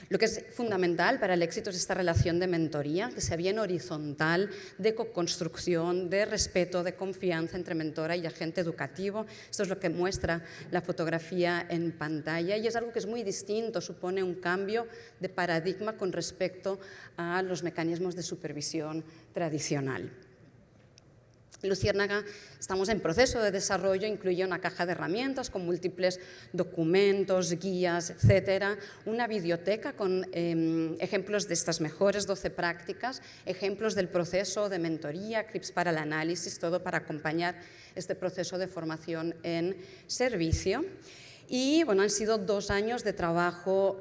Lo que es fundamental para el éxito es esta relación de mentoría, que sea bien horizontal, de co-construcción, de respeto, de confianza entre mentora y agente educativo. Esto es lo que muestra la fotografía en pantalla, y es algo que es muy distinto, supone un cambio de paradigma con respecto a los mecanismos de supervisión tradicional. Luciérnaga, estamos en proceso de desarrollo, incluye una caja de herramientas con múltiples documentos, guías, etcétera, una biblioteca con ejemplos de estas mejores 12 prácticas, ejemplos del proceso de mentoría, clips para el análisis, todo para acompañar este proceso de formación en servicio. Y bueno, han sido 2 años de trabajo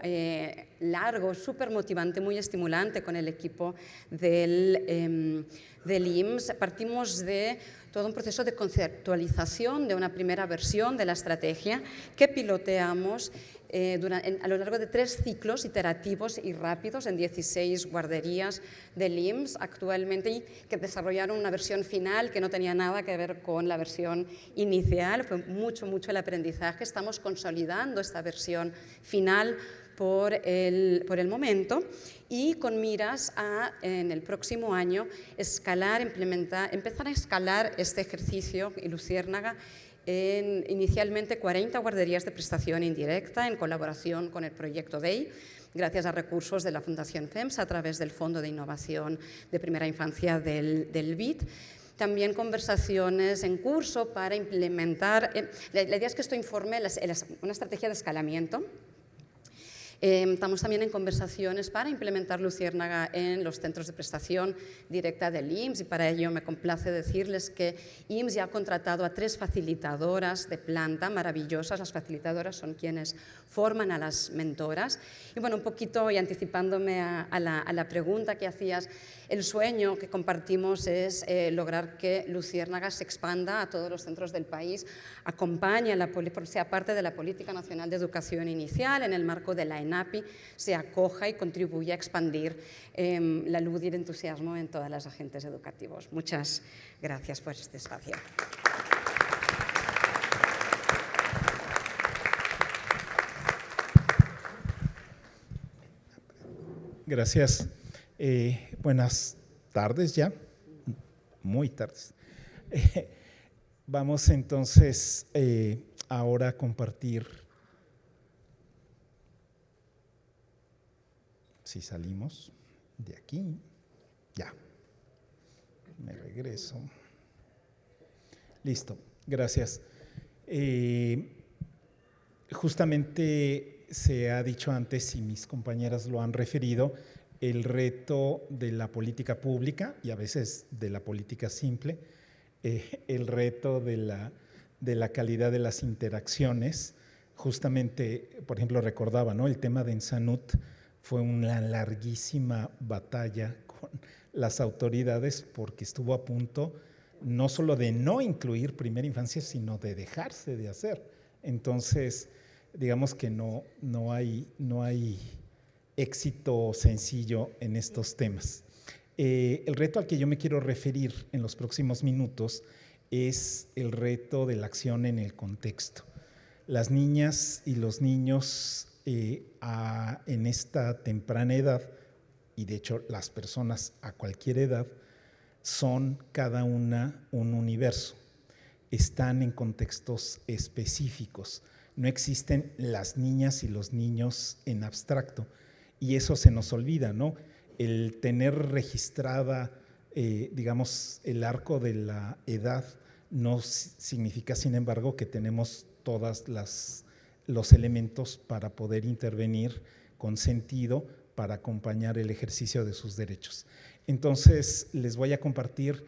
largo, súper motivante, muy estimulante con el equipo del IMSS. Partimos de todo un proceso de conceptualización de una primera versión de la estrategia que piloteamos a lo largo de 3 ciclos iterativos y rápidos en 16 guarderías del IMSS actualmente, y que desarrollaron una versión final que no tenía nada que ver con la versión inicial. Fue mucho el aprendizaje. Estamos consolidando esta versión final por el momento, y con miras a, en el próximo año, empezar a escalar este ejercicio en Luciérnaga en inicialmente 40 guarderías de prestación indirecta en colaboración con el proyecto DEI, gracias a recursos de la Fundación FEMS a través del Fondo de Innovación de Primera Infancia del BID. También conversaciones en curso para implementar, la idea es que esto informe una estrategia de escalamiento. Estamos también en conversaciones para implementar Luciérnaga en los centros de prestación directa del IMSS, y para ello me complace decirles que IMSS ya ha contratado a 3 facilitadoras de planta maravillosas. Las facilitadoras son quienes forman a las mentoras. Y bueno, un poquito, y anticipándome a la pregunta que hacías, el sueño que compartimos es lograr que Luciérnaga se expanda a todos los centros del país, acompañe, sea parte de la Política Nacional de Educación Inicial, en el marco de la ENAPI, se acoja y contribuya a expandir la luz y el entusiasmo en todas las agentes educativos. Muchas gracias por este espacio. Gracias. Buenas tardes ya, muy tardes. Vamos entonces ahora a compartir, si salimos de aquí, ya, me regreso. Listo, gracias. Justamente se ha dicho antes, y mis compañeras lo han referido, el reto de la política pública y a veces de la política simple, el reto de la calidad de las interacciones. Justamente, por ejemplo, recordaba, ¿no?, el tema de Ensanut fue una larguísima batalla con las autoridades porque estuvo a punto no solo de no incluir primera infancia, sino de dejarse de hacer. Entonces, digamos que no hay éxito sencillo en estos temas. El reto al que yo me quiero referir en los próximos minutos es el reto de la acción en el contexto. Las niñas y los niños en esta temprana edad, y de hecho las personas a cualquier edad, son cada una un universo. Están en contextos específicos. No existen las niñas y los niños en abstracto. Y eso se nos olvida, ¿no? El tener registrada, digamos, el arco de la edad no significa, sin embargo, que tenemos todos los elementos para poder intervenir con sentido para acompañar el ejercicio de sus derechos. Entonces, les voy a compartir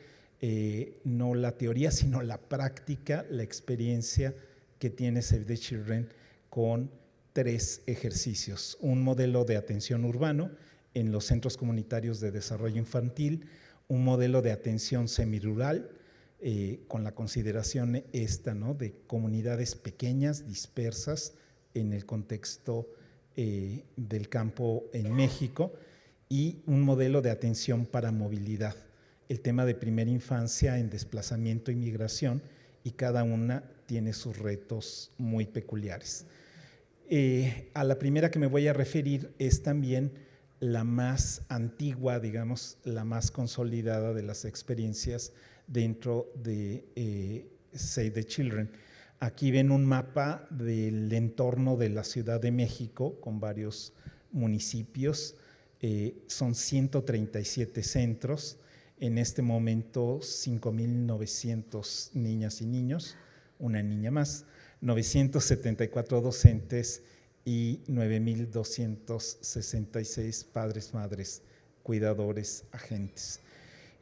no la teoría, sino la práctica, la experiencia que tiene Save the Children con 3 ejercicios: un modelo de atención urbano en los centros comunitarios de desarrollo infantil, un modelo de atención semirural, con la consideración esta, ¿no?, de comunidades pequeñas, dispersas en el contexto del campo en México, y un modelo de atención para movilidad, el tema de primera infancia en desplazamiento y migración, y cada una tiene sus retos muy peculiares. A la primera que me voy a referir es también la más antigua, digamos, la más consolidada de las experiencias dentro de Save the Children. Aquí ven un mapa del entorno de la Ciudad de México con varios municipios. Son 137 centros, en este momento 5,900 niñas y niños, una niña más, 974 docentes y 9,266 padres, madres, cuidadores, agentes.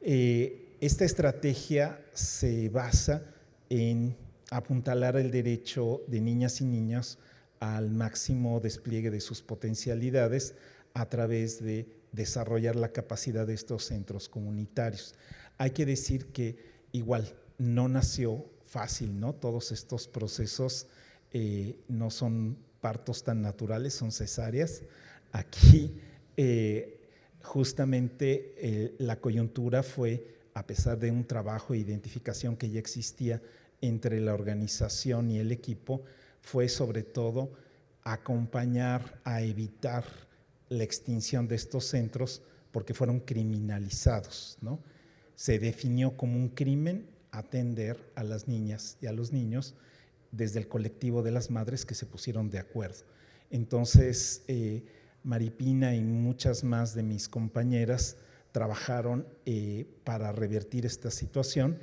Esta estrategia se basa en apuntalar el derecho de niñas y niños al máximo despliegue de sus potencialidades a través de desarrollar la capacidad de estos centros comunitarios. Hay que decir que igual no nació fácil, ¿no? Todos estos procesos no son partos tan naturales, son cesáreas. Aquí justamente la coyuntura fue, a pesar de un trabajo de identificación que ya existía entre la organización y el equipo, fue sobre todo acompañar a evitar la extinción de estos centros porque fueron criminalizados, ¿no? Se definió como un crimen atender a las niñas y a los niños desde el colectivo de las madres que se pusieron de acuerdo. Entonces, Maripina y muchas más de mis compañeras trabajaron para revertir esta situación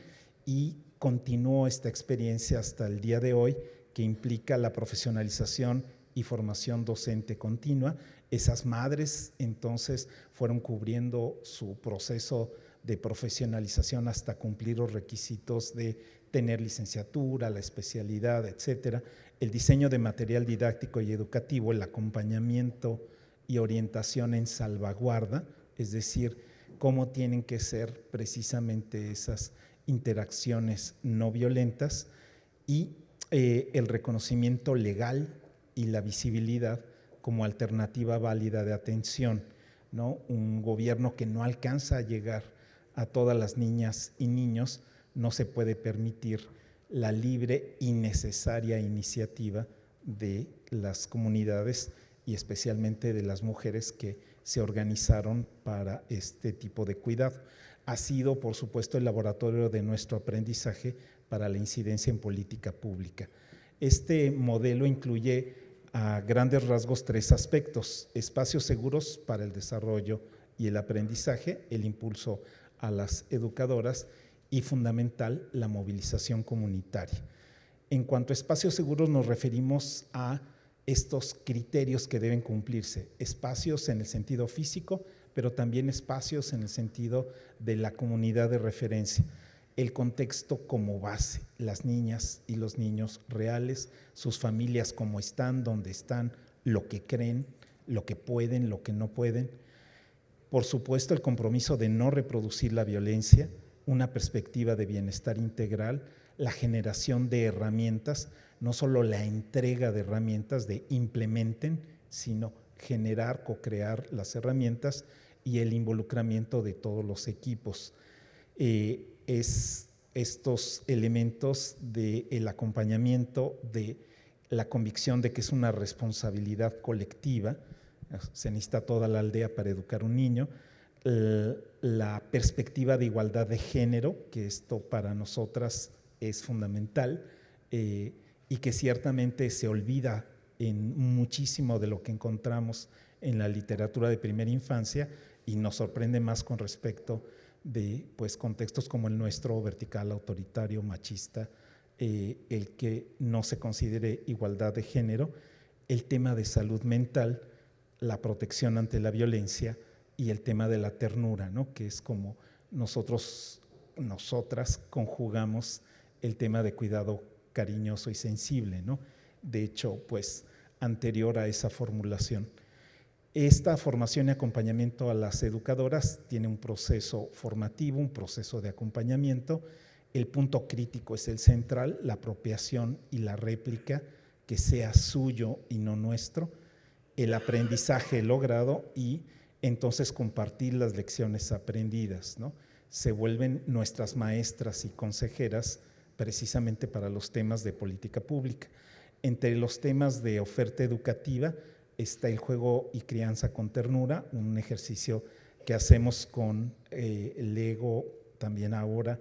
y continuó esta experiencia hasta el día de hoy, que implica la profesionalización y formación docente continua. Esas madres entonces fueron cubriendo su proceso de profesionalización hasta cumplir los requisitos de tener licenciatura, la especialidad, etcétera. El diseño de material didáctico y educativo, el acompañamiento y orientación en salvaguarda, es decir, cómo tienen que ser precisamente esas interacciones no violentas, y el reconocimiento legal y la visibilidad como alternativa válida de atención, ¿no? Un gobierno que no alcanza a llegar a todas las niñas y niños, no se puede permitir la libre y necesaria iniciativa de las comunidades y especialmente de las mujeres que se organizaron para este tipo de cuidado. Ha sido, por supuesto, el laboratorio de nuestro aprendizaje para la incidencia en política pública. Este modelo incluye a grandes rasgos 3 aspectos: espacios seguros para el desarrollo y el aprendizaje, el impulso a las educadoras y, fundamental, la movilización comunitaria. En cuanto a espacios seguros, nos referimos a estos criterios que deben cumplirse: espacios en el sentido físico, pero también espacios en el sentido de la comunidad de referencia. El contexto como base, las niñas y los niños reales, sus familias cómo están, dónde están, lo que creen, lo que pueden, lo que no pueden. Por supuesto, el compromiso de no reproducir la violencia, una perspectiva de bienestar integral, la generación de herramientas, no solo la entrega de herramientas de implementen, sino generar, co-crear las herramientas, y el involucramiento de todos los equipos. Es estos elementos del acompañamiento, de la convicción de que es una responsabilidad colectiva, se necesita toda la aldea para educar un niño, la perspectiva de igualdad de género, que esto para nosotras es fundamental, y que ciertamente se olvida en muchísimo de lo que encontramos en la literatura de primera infancia, y nos sorprende más con respecto de contextos como el nuestro, vertical, autoritario, machista, el que no se considere igualdad de género, el tema de salud mental, la protección ante la violencia y el tema de la ternura, ¿no? Que es como nosotras conjugamos el tema de cuidado cariñoso y sensible, ¿no? De hecho, anterior a esa formulación. Esta formación y acompañamiento a las educadoras tiene un proceso formativo, un proceso de acompañamiento. El punto crítico es el central, la apropiación y la réplica, que sea suyo y no nuestro, el aprendizaje logrado y entonces compartir las lecciones aprendidas, ¿no? Se vuelven nuestras maestras y consejeras precisamente para los temas de política pública. Entre los temas de oferta educativa está el juego y crianza con ternura, un ejercicio que hacemos con el EGO también ahora,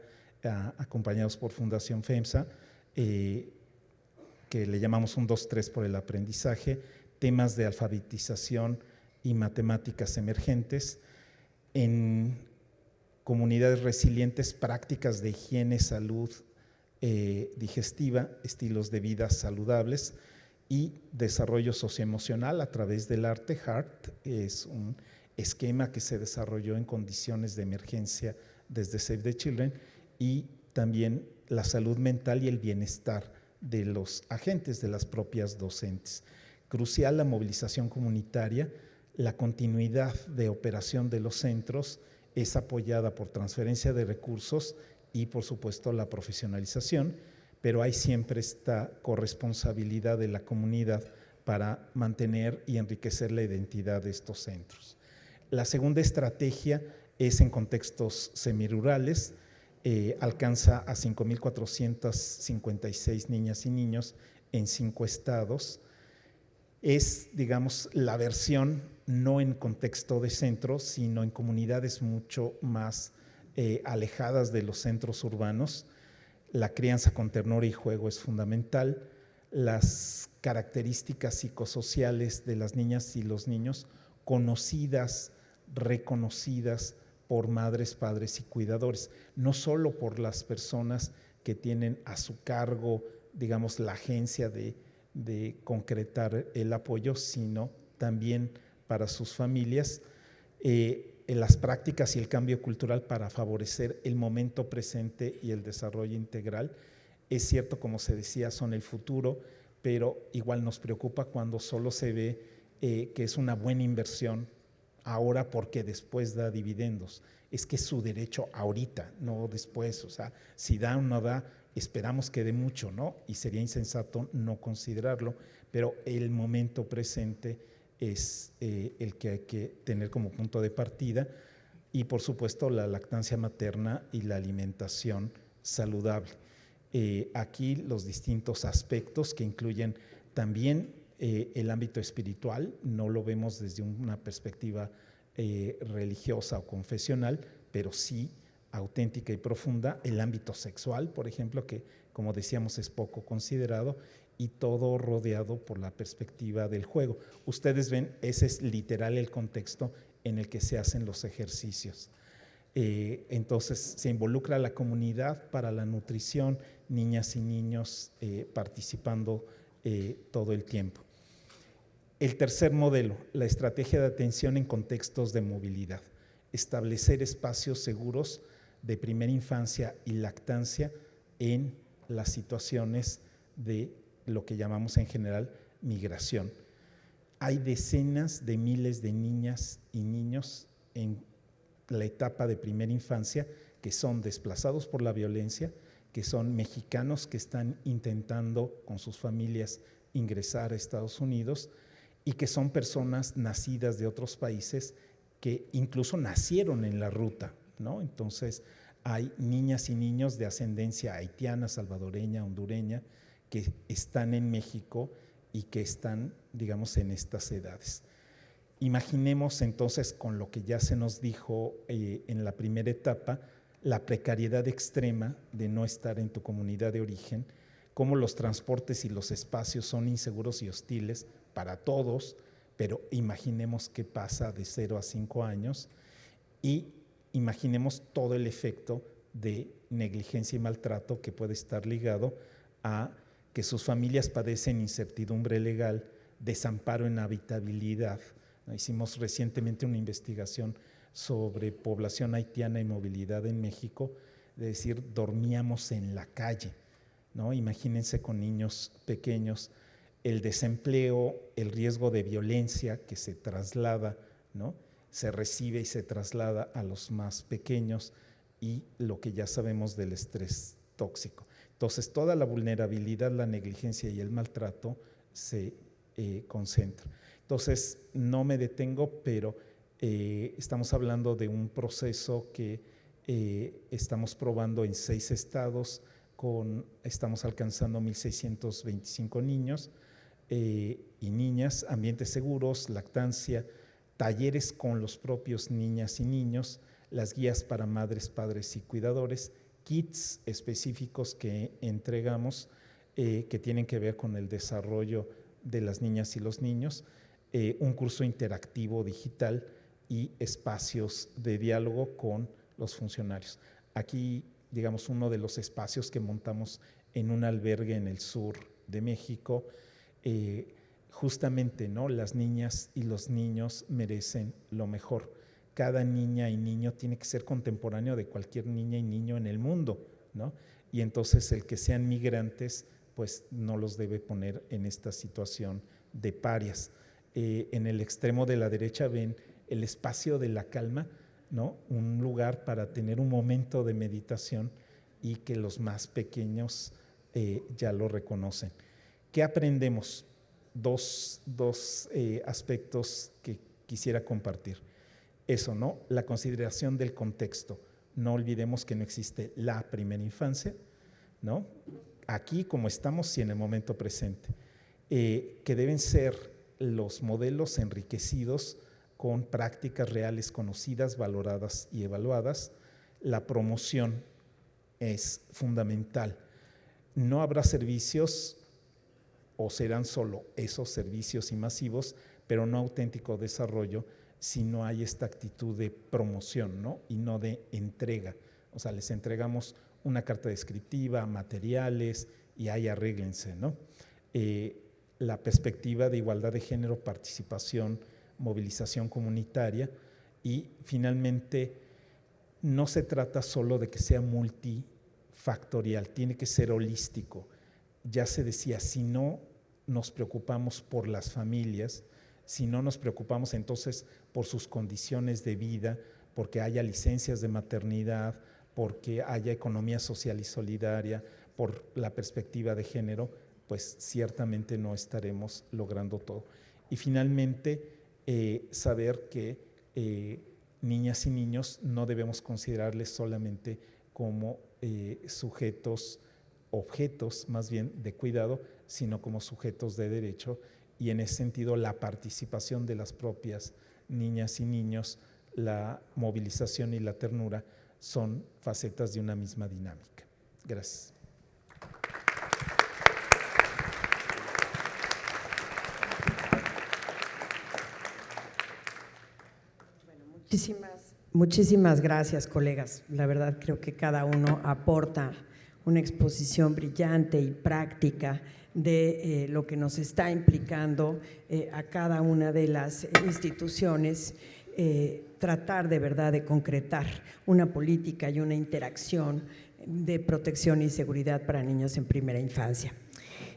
acompañados por Fundación FEMSA, que le llamamos un 2-3 por el aprendizaje, temas de alfabetización y matemáticas emergentes. En comunidades resilientes, prácticas de higiene, salud digestiva, estilos de vida saludables y desarrollo socioemocional a través del arte. HEART es un esquema que se desarrolló en condiciones de emergencia desde Save the Children, y también la salud mental y el bienestar de los agentes, de las propias docentes. Crucial la movilización comunitaria, la continuidad de operación de los centros es apoyada por transferencia de recursos y, por supuesto, la profesionalización, pero hay siempre esta corresponsabilidad de la comunidad para mantener y enriquecer la identidad de estos centros. La segunda estrategia es en contextos semirurales, alcanza a 5,456 niñas y niños en 5 estados. Es, digamos, la versión no en contexto de centro, sino en comunidades mucho más alejadas de los centros urbanos. La crianza con ternura y juego es fundamental. Las características psicosociales de las niñas y los niños, conocidas, reconocidas por madres, padres y cuidadores, no solo por las personas que tienen a su cargo, digamos, la agencia de concretar el apoyo, sino también para sus familias, en las prácticas y el cambio cultural para favorecer el momento presente y el desarrollo integral. Es cierto, como se decía, son el futuro, pero igual nos preocupa cuando solo se ve que es una buena inversión ahora porque después da dividendos. Es que es su derecho ahorita, no después. O sea, si da o no da, esperamos que dé mucho, ¿no? Y sería insensato no considerarlo, pero el momento presente es el que hay que tener como punto de partida, y por supuesto la lactancia materna y la alimentación saludable. Aquí los distintos aspectos que incluyen también el ámbito espiritual, no lo vemos desde una perspectiva religiosa o confesional, pero sí auténtica y profunda, el ámbito sexual, por ejemplo, que como decíamos es poco considerado, y todo rodeado por la perspectiva del juego. Ustedes ven, ese es literal el contexto en el que se hacen los ejercicios. Entonces se involucra a la comunidad para la nutrición, niñas y niños participando todo el tiempo. El tercer modelo, la estrategia de atención en contextos de movilidad. Establecer espacios seguros de primera infancia y lactancia en las situaciones de lo que llamamos en general migración. Hay decenas de miles de niñas y niños en la etapa de primera infancia que son desplazados por la violencia, que son mexicanos que están intentando con sus familias ingresar a Estados Unidos, y que son personas nacidas de otros países que incluso nacieron en la ruta, ¿no? Entonces hay niñas y niños de ascendencia haitiana, salvadoreña, hondureña, que están en México y que están, digamos, en estas edades. Imaginemos entonces, con lo que ya se nos dijo en la primera etapa, la precariedad extrema de no estar en tu comunidad de origen, cómo los transportes y los espacios son inseguros y hostiles para todos, pero imaginemos qué pasa de 0 a 5 años, y imaginemos todo el efecto de negligencia y maltrato que puede estar ligado a que sus familias padecen incertidumbre legal, desamparo en habitabilidad. Hicimos recientemente una investigación sobre población haitiana y movilidad en México, es decir, dormíamos en la calle, ¿no? Imagínense con niños pequeños, el desempleo, el riesgo de violencia que se traslada, ¿no? Se recibe y se traslada a los más pequeños, y lo que ya sabemos del estrés tóxico. Entonces, toda la vulnerabilidad, la negligencia y el maltrato se concentra. Entonces, no me detengo, pero estamos hablando de un proceso que estamos probando en 6 estados, estamos alcanzando 1,625 niños y niñas, ambientes seguros, lactancia, talleres con los propios niñas y niños, las guías para madres, padres y cuidadores, kits específicos que entregamos que tienen que ver con el desarrollo de las niñas y los niños, un curso interactivo digital y espacios de diálogo con los funcionarios. Aquí, digamos, uno de los espacios que montamos en un albergue en el sur de México, justamente, ¿no? Las niñas y los niños merecen lo mejor. Cada niña y niño tiene que ser contemporáneo de cualquier niña y niño en el mundo, ¿no? y entonces el que sean migrantes pues no los debe poner en esta situación de parias. En el extremo de la derecha ven el espacio de la calma, ¿no? Un lugar para tener un momento de meditación y que los más pequeños ya lo reconocen. ¿Qué aprendemos? Dos aspectos que quisiera compartir. Eso, ¿no? La consideración del contexto. No olvidemos que no existe la primera infancia, ¿no? Aquí como estamos y en el momento presente. Que deben ser los modelos enriquecidos con prácticas reales conocidas, valoradas y evaluadas. La promoción es fundamental. No habrá servicios o serán solo esos servicios y masivos, pero no auténtico desarrollo si no hay esta actitud de promoción, ¿no? Y no de entrega. O sea, les entregamos una carta descriptiva, materiales y ahí arréglense, ¿no? La perspectiva de igualdad de género, participación, movilización comunitaria y finalmente no se trata solo de que sea multifactorial, tiene que ser holístico. Ya se decía, si no nos preocupamos por las familias, si no nos preocupamos entonces por sus condiciones de vida, porque haya licencias de maternidad, porque haya economía social y solidaria, por la perspectiva de género, pues ciertamente no estaremos logrando todo. Y finalmente, saber que niñas y niños no debemos considerarles solamente como sujetos, objetos más bien de cuidado, sino como sujetos de derecho, y en ese sentido la participación de las propias niñas y niños, la movilización y la ternura son facetas de una misma dinámica. Gracias. Muchísimas gracias, colegas. La verdad creo que cada uno aporta una exposición brillante y práctica de lo que nos está implicando a cada una de las instituciones tratar de verdad de concretar una política y una interacción de protección y seguridad para niños en primera infancia.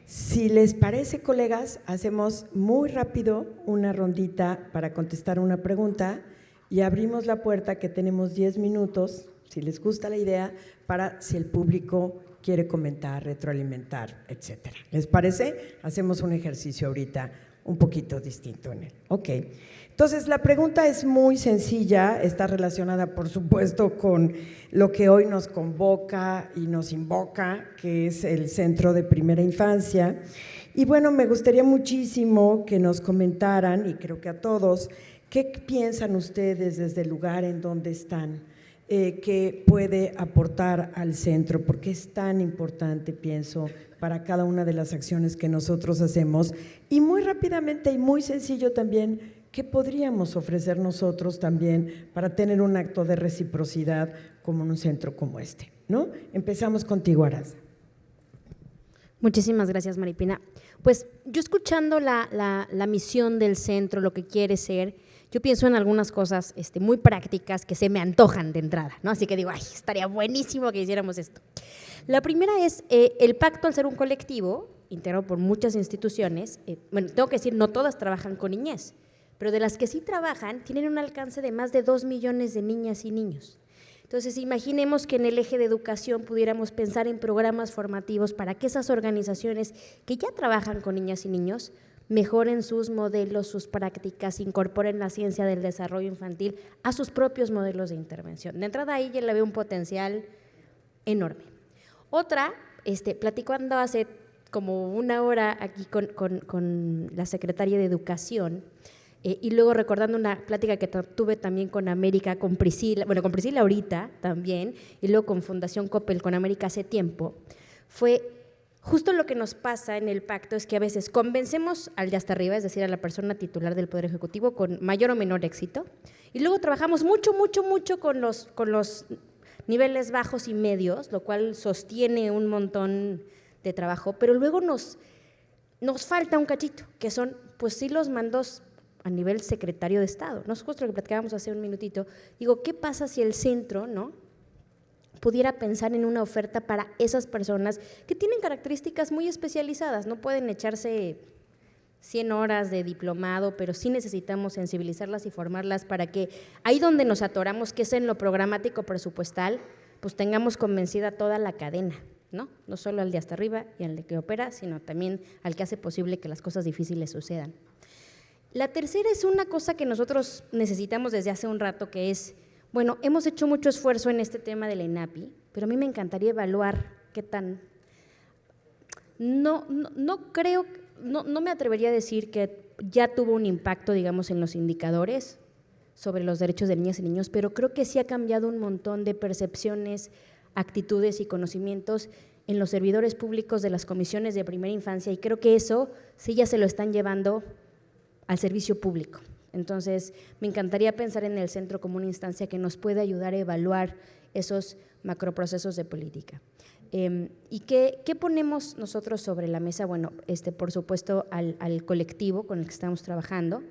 Si les parece, colegas, hacemos muy rápido una rondita para contestar una pregunta y abrimos la puerta, que tenemos 10 minutos, si les gusta la idea, para si el público quiere comentar, retroalimentar, etcétera. ¿Les parece? Hacemos un ejercicio ahorita un poquito distinto en él. Ok. Entonces, la pregunta es muy sencilla, está relacionada, por supuesto, con lo que hoy nos convoca y nos invoca, que es el Centro de Primera Infancia. Y bueno, me gustaría muchísimo que nos comentaran, y creo que a todos, ¿qué piensan ustedes desde el lugar en donde están? Que puede aportar al centro, porque es tan importante, pienso, para cada una de las acciones que nosotros hacemos. Y muy rápidamente y muy sencillo también, ¿qué podríamos ofrecer nosotros también para tener un acto de reciprocidad como en un centro como este, ¿no? Empezamos contigo, Arasa. Muchísimas gracias, Maripina. Pues yo escuchando la misión del centro, lo que quiere ser, yo pienso en algunas cosas muy prácticas que se me antojan de entrada, ¿no? Así que digo, ay, estaría buenísimo que hiciéramos esto. La primera es el pacto, al ser un colectivo integrado por muchas instituciones. Bueno, tengo que decir, no todas trabajan con niñez, pero de las que sí trabajan, tienen un alcance de más de 2 millones de niñas y niños. Entonces, imaginemos que en el eje de educación pudiéramos pensar en programas formativos para que esas organizaciones que ya trabajan con niñas y niños mejoren sus modelos, sus prácticas, incorporen la ciencia del desarrollo infantil a sus propios modelos de intervención. De entrada ahí ya le veo un potencial enorme. Otra, platicando hace como una hora aquí con la secretaria de Educación, y luego recordando una plática que tuve también con América, con Priscila ahorita también, y luego con Fundación Coppel, con América hace tiempo, fue justo lo que nos pasa en el pacto, es que a veces convencemos al de hasta arriba, es decir, a la persona titular del Poder Ejecutivo, con mayor o menor éxito, y luego trabajamos mucho con los niveles bajos y medios, lo cual sostiene un montón de trabajo, pero luego nos falta un cachito, que son, pues sí, los mandos a nivel secretario de Estado, ¿no? Es justo lo que platicábamos hace un minutito. Digo, ¿qué pasa si el centro, ¿no?, pudiera pensar en una oferta para esas personas que tienen características muy especializadas, no pueden echarse 100 horas de diplomado, pero sí necesitamos sensibilizarlas y formarlas para que ahí donde nos atoramos, que es en lo programático presupuestal, pues tengamos convencida toda la cadena, ¿no? No solo al de hasta arriba y al de que opera, sino también al que hace posible que las cosas difíciles sucedan. La tercera es una cosa que nosotros necesitamos desde hace un rato, que es, bueno, hemos hecho mucho esfuerzo en este tema del ENAPI, pero a mí me encantaría evaluar qué tan… No me atrevería a decir que ya tuvo un impacto, digamos, en los indicadores sobre los derechos de niñas y niños, pero creo que sí ha cambiado un montón de percepciones, actitudes y conocimientos en los servidores públicos de las comisiones de primera infancia, y creo que eso sí ya se lo están llevando al servicio público. Entonces, me encantaría pensar en el centro como una instancia que nos pueda ayudar a evaluar esos macroprocesos de política. ¿Y qué ponemos nosotros sobre la mesa? Bueno, por supuesto, al colectivo con el que estamos trabajando,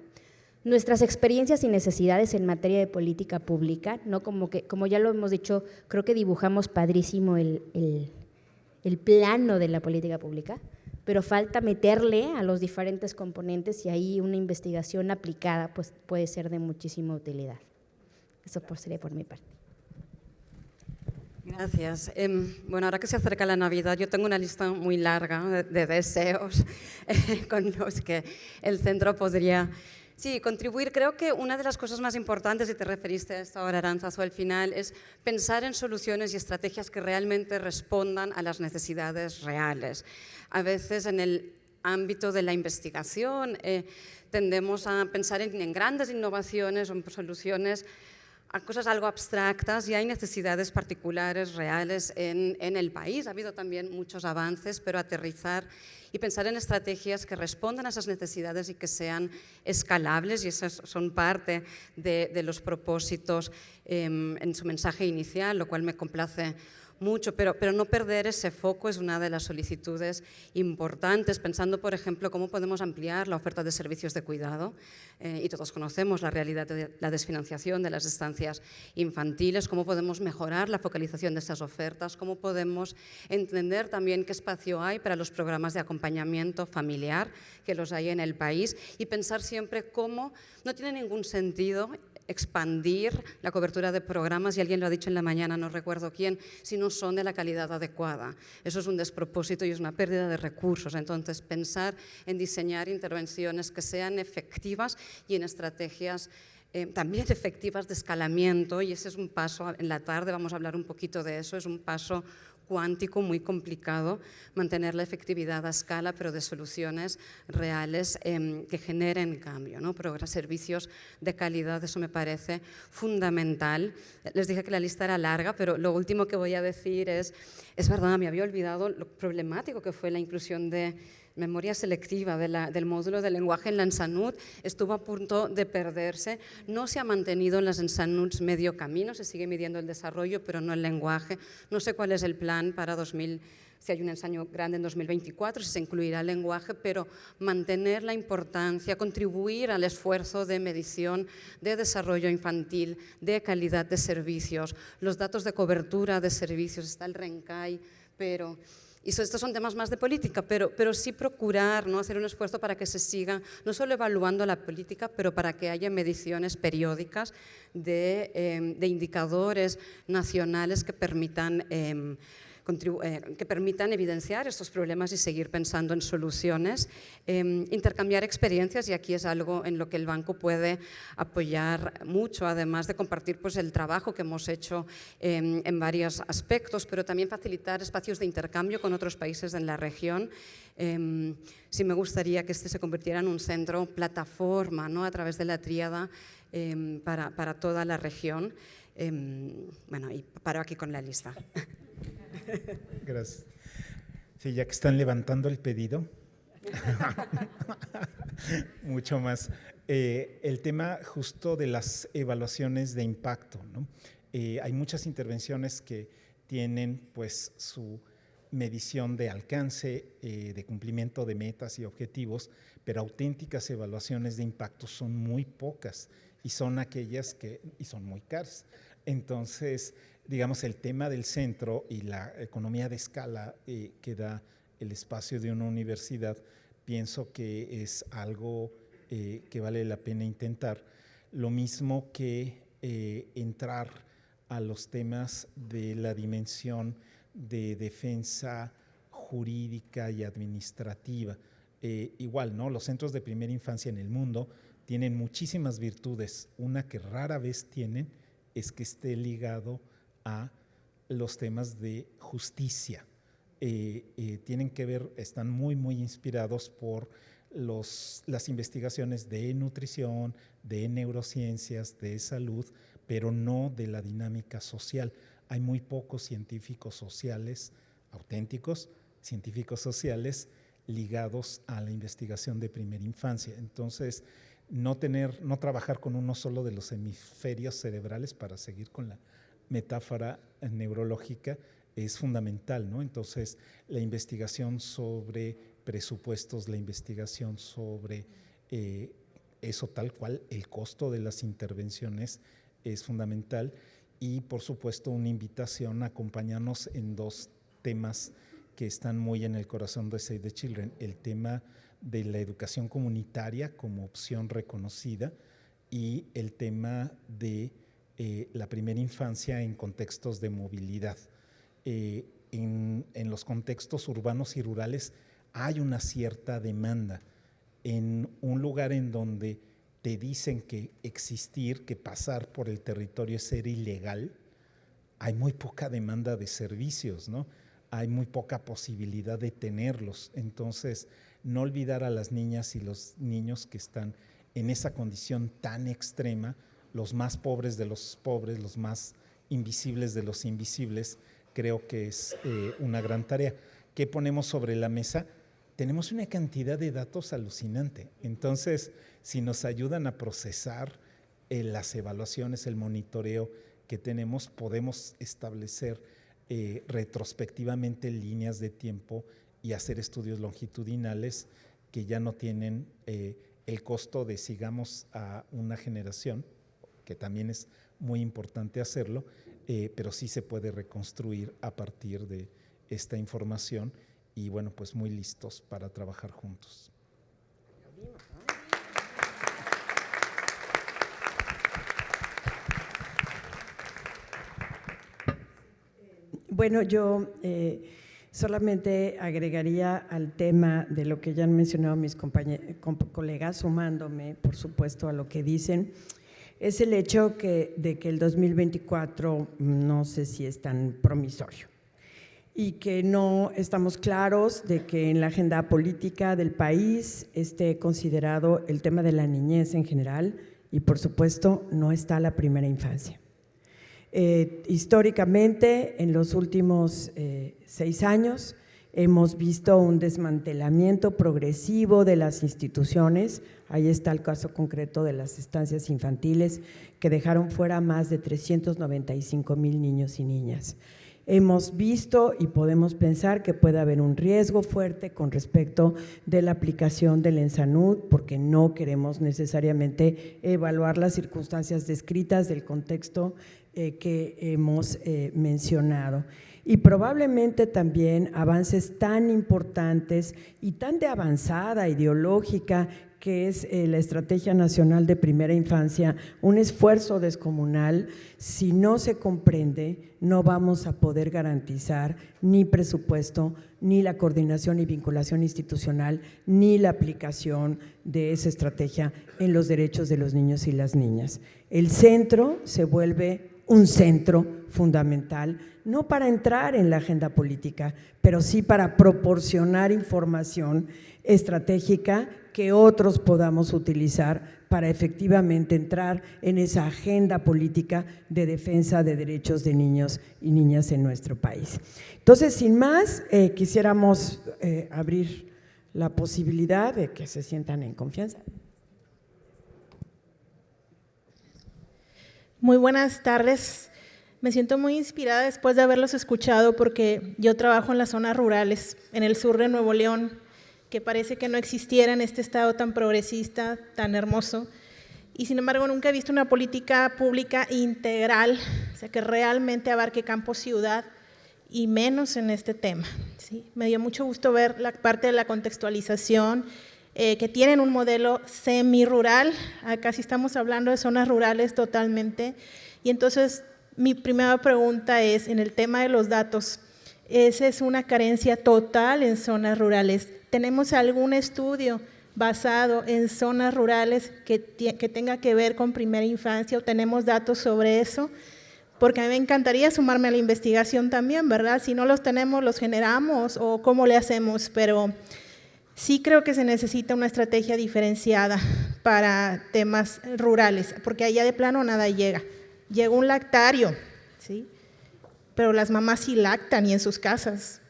nuestras experiencias y necesidades en materia de política pública, ¿no? Como ya lo hemos dicho, creo que dibujamos padrísimo el plano de la política pública, pero falta meterle a los diferentes componentes, y ahí una investigación aplicada pues, puede ser de muchísima utilidad. Eso sería por mi parte. Gracias. Bueno, ahora que se acerca la Navidad, yo tengo una lista muy larga de deseos con los que el centro podría contribuir. Creo que una de las cosas más importantes, y te referiste a esto ahora, Arantzazu, al final, es pensar en soluciones y estrategias que realmente respondan a las necesidades reales. A veces en el ámbito de la investigación tendemos a pensar en grandes innovaciones o en soluciones a cosas algo abstractas, y hay necesidades particulares, reales en el país. Ha habido también muchos avances, pero aterrizar y pensar en estrategias que respondan a esas necesidades y que sean escalables, y esas son parte de los propósitos en su mensaje inicial, lo cual me complace mucho, pero no perder ese foco es una de las solicitudes importantes, pensando, por ejemplo, cómo podemos ampliar la oferta de servicios de cuidado, y todos conocemos la realidad de la desfinanciación de las estancias infantiles, cómo podemos mejorar la focalización de esas ofertas, cómo podemos entender también qué espacio hay para los programas de acompañamiento familiar, que los hay en el país, y pensar siempre cómo no tiene ningún sentido expandir la cobertura de programas, y alguien lo ha dicho en la mañana, no recuerdo quién, si no son de la calidad adecuada. Eso es un despropósito y es una pérdida de recursos. Entonces, pensar en diseñar intervenciones que sean efectivas y en estrategias también efectivas de escalamiento, y ese es un paso, en la tarde vamos a hablar un poquito de eso, es un paso cuántico muy complicado, mantener la efectividad a escala, pero de soluciones reales que generen cambio, ¿no? Servicios de calidad, eso me parece fundamental. Les dije que la lista era larga, pero lo último que voy a decir es verdad, me había olvidado lo problemático que fue la inclusión de memoria selectiva del módulo de lenguaje en la Ensanut. Estuvo a punto de perderse, no se ha mantenido en las Ensanuts medio camino, se sigue midiendo el desarrollo, pero no el lenguaje. No sé cuál es el plan para si hay un ensayo grande en 2024, si se incluirá el lenguaje, pero mantener la importancia, contribuir al esfuerzo de medición, de desarrollo infantil, de calidad de servicios, los datos de cobertura de servicios, está el RENCAI, pero… Y estos son temas más de política, pero sí procurar, ¿no?, hacer un esfuerzo para que se siga no solo evaluando la política, pero para que haya mediciones periódicas de indicadores nacionales que permitan evidenciar estos problemas y seguir pensando en soluciones, intercambiar experiencias, y aquí es algo en lo que el banco puede apoyar mucho, además de compartir pues, el trabajo que hemos hecho en varios aspectos, pero también facilitar espacios de intercambio con otros países en la región. Sí me gustaría que este se convirtiera en un centro plataforma, ¿no?, a través de la tríada para toda la región. Bueno, y paro aquí con la lista. Gracias. Sí, ya que están levantando el pedido, mucho más. El tema justo de las evaluaciones de impacto, ¿no? Hay muchas intervenciones que tienen pues su medición de alcance, de cumplimiento de metas y objetivos, pero auténticas evaluaciones de impacto son muy pocas, y son aquellas y son muy caras. Entonces, digamos, el tema del centro y la economía de escala que da el espacio de una universidad, pienso que es algo que vale la pena intentar. Lo mismo que entrar a los temas de la dimensión de defensa jurídica y administrativa. Igual, ¿no? Los centros de primera infancia en el mundo tienen muchísimas virtudes. Una que rara vez tienen es que esté ligado a los temas de justicia. Tienen que ver, están muy, muy inspirados por las investigaciones de nutrición, de neurociencias, de salud, pero no de la dinámica social. Hay muy pocos científicos sociales auténticos, científicos sociales ligados a la investigación de primera infancia. Entonces, no trabajar con uno solo de los hemisferios cerebrales, para seguir con la metáfora neurológica, es fundamental, ¿no? Entonces, la investigación sobre presupuestos, la investigación sobre eso tal cual, el costo de las intervenciones es fundamental, y por supuesto una invitación a acompañarnos en dos temas que están muy en el corazón de Save the Children: el tema de la educación comunitaria como opción reconocida y el tema de la primera infancia en contextos de movilidad. En los contextos urbanos y rurales hay una cierta demanda. En un lugar en donde te dicen que existir, que pasar por el territorio es ser ilegal, hay muy poca demanda de servicios, ¿no? Hay muy poca posibilidad de tenerlos. Entonces, no olvidar a las niñas y los niños que están en esa condición tan extrema, los más pobres de los pobres, los más invisibles de los invisibles, creo que es una gran tarea. ¿Qué ponemos sobre la mesa? Tenemos una cantidad de datos alucinante. Entonces, si nos ayudan a procesar las evaluaciones, el monitoreo que tenemos, podemos establecer retrospectivamente líneas de tiempo y hacer estudios longitudinales que ya no tienen el costo de sigamos a una generación, que también es muy importante hacerlo, pero sí se puede reconstruir a partir de esta información, y bueno, pues muy listos para trabajar juntos. Bueno, yo solamente agregaría al tema de lo que ya han mencionado mis colegas, sumándome, por supuesto, a lo que dicen, es el hecho de que el 2024 no sé si es tan promisorio y que no estamos claros de que en la agenda política del país esté considerado el tema de la niñez en general, y por supuesto no está la primera infancia. Históricamente, en los últimos 6 años, hemos visto un desmantelamiento progresivo de las instituciones. Ahí está el caso concreto de las estancias infantiles, que dejaron fuera más de 395,000 niños y niñas. Hemos visto y podemos pensar que puede haber un riesgo fuerte con respecto de la aplicación del ENSANUD, porque no queremos necesariamente evaluar las circunstancias descritas del contexto que hemos mencionado. Y probablemente también avances tan importantes y tan de avanzada ideológica que es la Estrategia Nacional de Primera Infancia, un esfuerzo descomunal. Si no se comprende, no vamos a poder garantizar ni presupuesto, ni la coordinación y vinculación institucional, ni la aplicación de esa estrategia en los derechos de los niños y las niñas. El centro se vuelve un centro fundamental, no para entrar en la agenda política, pero sí para proporcionar información estratégica que otros podamos utilizar para efectivamente entrar en esa agenda política de defensa de derechos de niños y niñas en nuestro país. Entonces, sin más, quisiéramos abrir la posibilidad de que se sientan en confianza. Muy buenas tardes. Me siento muy inspirada después de haberlos escuchado, porque yo trabajo en las zonas rurales, en el sur de Nuevo León, que parece que no existiera en este estado tan progresista, tan hermoso, y sin embargo nunca he visto una política pública integral, sea, que realmente abarque campo-ciudad y menos en este tema, ¿sí? Me dio mucho gusto ver la parte de la contextualización, que tienen un modelo semi-rural, acá sí estamos hablando de zonas rurales totalmente, y entonces mi primera pregunta es, en el tema de los datos, esa es una carencia total en zonas rurales. ¿Tenemos algún estudio basado en zonas rurales que tenga que ver con primera infancia o tenemos datos sobre eso? Porque a mí me encantaría sumarme a la investigación también, ¿verdad? Si no los tenemos, ¿los generamos o cómo le hacemos? Pero sí creo que se necesita una estrategia diferenciada para temas rurales, porque allá de plano nada llega. Llega un lactario, ¿sí? Pero las mamás sí lactan y en sus casas.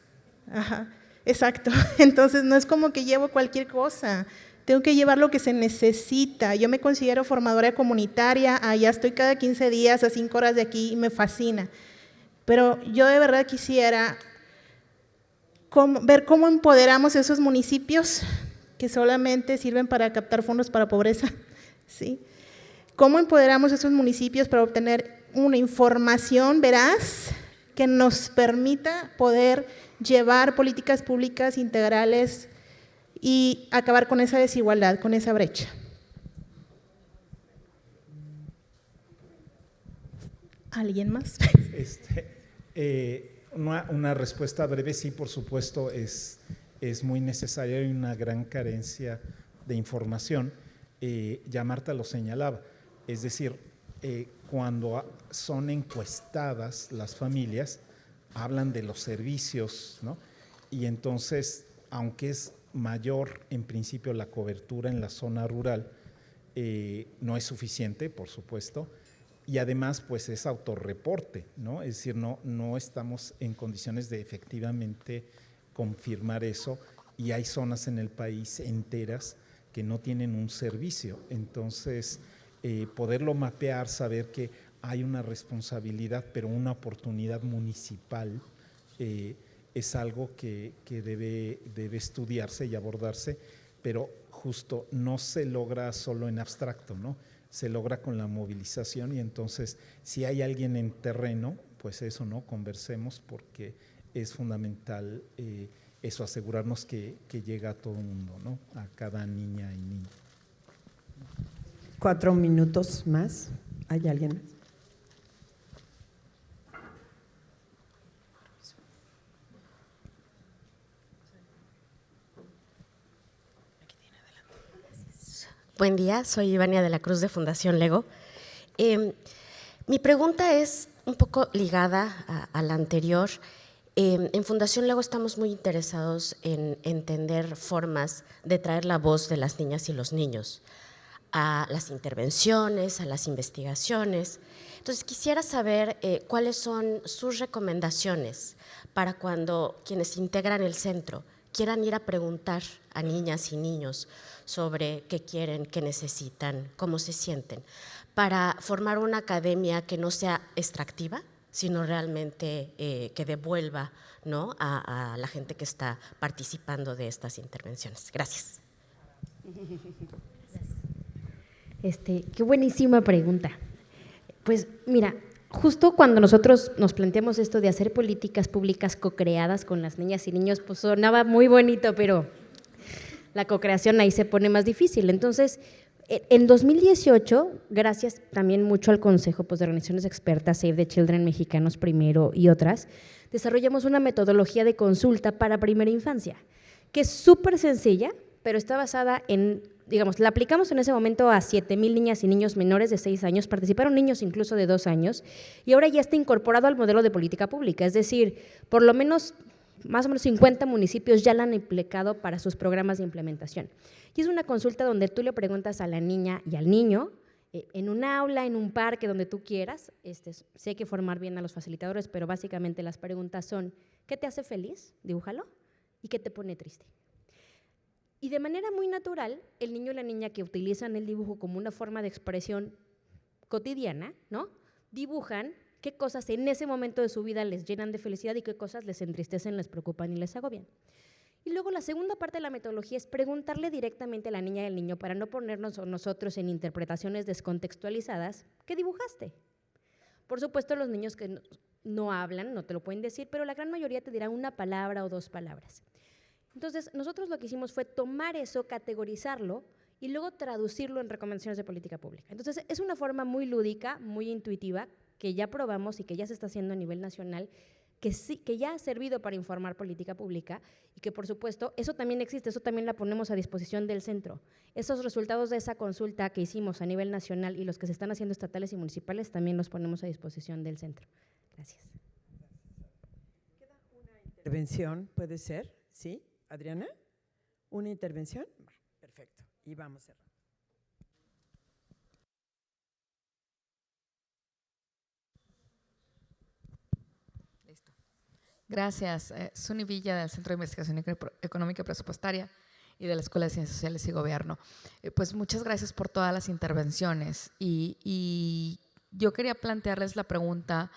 Ajá, exacto. Entonces no es como que llevo cualquier cosa, tengo que llevar lo que se necesita. Yo me considero formadora comunitaria, allá estoy cada 15 días a 5 horas de aquí y me fascina. Pero yo de verdad quisiera ver cómo empoderamos esos municipios que solamente sirven para captar fondos para pobreza, ¿sí? ¿Cómo empoderamos esos municipios para obtener una información veraz que nos permita poder llevar políticas públicas integrales y acabar con esa desigualdad, con esa brecha? ¿Alguien más? Una respuesta breve, sí, por supuesto, es muy necesaria y una gran carencia de información. Ya Marta lo señalaba, es decir, cuando son encuestadas las familias, hablan de los servicios, ¿no? Y entonces, aunque es mayor en principio la cobertura en la zona rural, no es suficiente, por supuesto, y además pues es autorreporte, ¿no? Es decir, no estamos en condiciones de efectivamente confirmar eso, y hay zonas en el país enteras que no tienen un servicio. Entonces, poderlo mapear, saber que hay una responsabilidad, pero una oportunidad municipal, es algo que debe estudiarse y abordarse, pero justo no se logra solo en abstracto, ¿no? Se logra con la movilización, y entonces si hay alguien en terreno, pues eso, ¿no? Conversemos, porque es fundamental eso, asegurarnos que llega a todo el mundo, ¿no? A cada niña y niño. 4 minutos más. ¿Hay alguien más? Buen día, soy Ivania de la Cruz de Fundación Lego. Mi pregunta es un poco ligada a la anterior. En Fundación Lego estamos muy interesados en entender formas de traer la voz de las niñas y los niños a las intervenciones, a las investigaciones. Entonces, quisiera saber cuáles son sus recomendaciones para cuando quienes integran el centro quieran ir a preguntar a niñas y niños sobre qué quieren, qué necesitan, cómo se sienten, para formar una academia que no sea extractiva, sino realmente que devuelva, ¿no?, a la gente que está participando de estas intervenciones. Gracias. Qué buenísima pregunta. Pues mira, justo cuando nosotros nos planteamos esto de hacer políticas públicas co-creadas con las niñas y niños, pues sonaba muy bonito, pero la co-creación ahí se pone más difícil. Entonces, en 2018, gracias también mucho al Consejo de Organizaciones Expertas, Save the Children Mexicanos Primero y otras, desarrollamos una metodología de consulta para primera infancia, que es súper sencilla, pero está basada en, digamos, la aplicamos en ese momento a 7,000 niñas y niños menores de 6 años, participaron niños incluso de 2 años, y ahora ya está incorporado al modelo de política pública, es decir, por lo menos más o menos 50 municipios ya la han aplicado para sus programas de implementación. Y es una consulta donde tú le preguntas a la niña y al niño, en un aula, en un parque, donde tú quieras, sé hay que formar bien a los facilitadores, pero básicamente las preguntas son, ¿qué te hace feliz? Dibújalo. ¿Y qué te pone triste? Y de manera muy natural, el niño y la niña que utilizan el dibujo como una forma de expresión cotidiana, ¿no?, dibujan qué cosas en ese momento de su vida les llenan de felicidad y qué cosas les entristecen, les preocupan y les agobian. Y luego la segunda parte de la metodología es preguntarle directamente a la niña y al niño, para no ponernos nosotros en interpretaciones descontextualizadas, ¿qué dibujaste? Por supuesto, los niños que no hablan, no te lo pueden decir, pero la gran mayoría te dirán una palabra o dos palabras. Entonces, nosotros lo que hicimos fue tomar eso, categorizarlo y luego traducirlo en recomendaciones de política pública. Entonces, es una forma muy lúdica, muy intuitiva, que ya probamos y que ya se está haciendo a nivel nacional, que, sí, que ya ha servido para informar política pública y que, por supuesto, eso también existe, eso también la ponemos a disposición del centro. Esos resultados de esa consulta que hicimos a nivel nacional y los que se están haciendo estatales y municipales también los ponemos a disposición del centro. Gracias. ¿Queda una intervención? ¿Puede ser? ¿Sí? ¿Adriana? ¿Una intervención? Perfecto. Y vamos cerrando. Listo. Gracias. Suni Villa, del Centro de Investigación Económica y Presupuestaria y de la Escuela de Ciencias Sociales y Gobierno. Pues muchas gracias por todas las intervenciones. Y yo quería plantearles la pregunta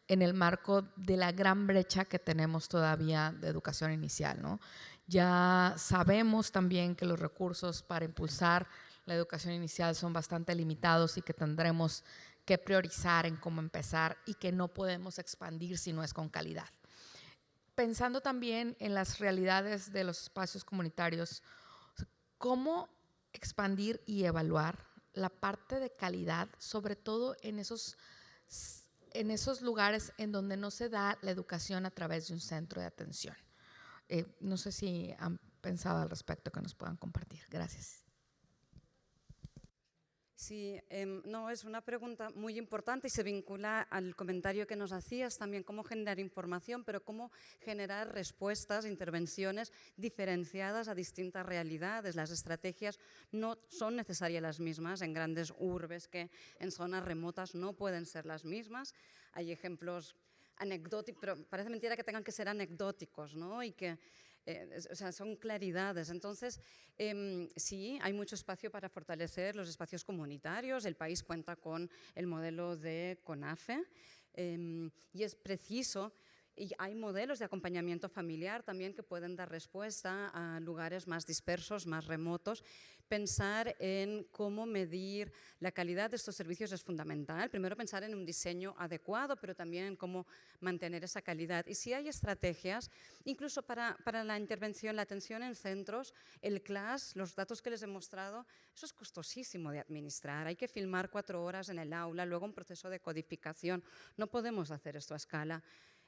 en el marco de la gran brecha que tenemos todavía de educación inicial, ¿no? Ya sabemos también que los recursos para impulsar la educación inicial son bastante limitados y que tendremos que priorizar en cómo empezar y que no podemos expandir si no es con calidad. Pensando también en las realidades de los espacios comunitarios, ¿cómo expandir y evaluar la parte de calidad, sobre todo en esos lugares en donde no se da la educación a través de un centro de atención? No sé si han pensado al respecto, que nos puedan compartir. Gracias. Sí, no, es una pregunta muy importante y se vincula al comentario que nos hacías también, cómo generar información, pero cómo generar respuestas, intervenciones diferenciadas a distintas realidades. Las estrategias no son necesarias las mismas en grandes urbes que en zonas remotas no pueden ser las mismas. Hay ejemplos anecdóticos, pero parece mentira que tengan que ser anecdóticos, ¿no? Y que o sea, son claridades. Entonces, sí, hay mucho espacio para fortalecer los espacios comunitarios. El país cuenta con el modelo de CONAFE y es preciso. Y hay modelos de acompañamiento familiar también que pueden dar respuesta a lugares más dispersos, más remotos. Pensar en cómo medir la calidad de estos servicios es fundamental. Primero pensar en un diseño adecuado, pero también en cómo mantener esa calidad. Y si hay estrategias, incluso para la intervención, la atención en centros, el CLAS, los datos que les he mostrado, eso es costosísimo de administrar. Hay que filmar 4 horas en el aula, luego un proceso de codificación. No podemos hacer esto a escala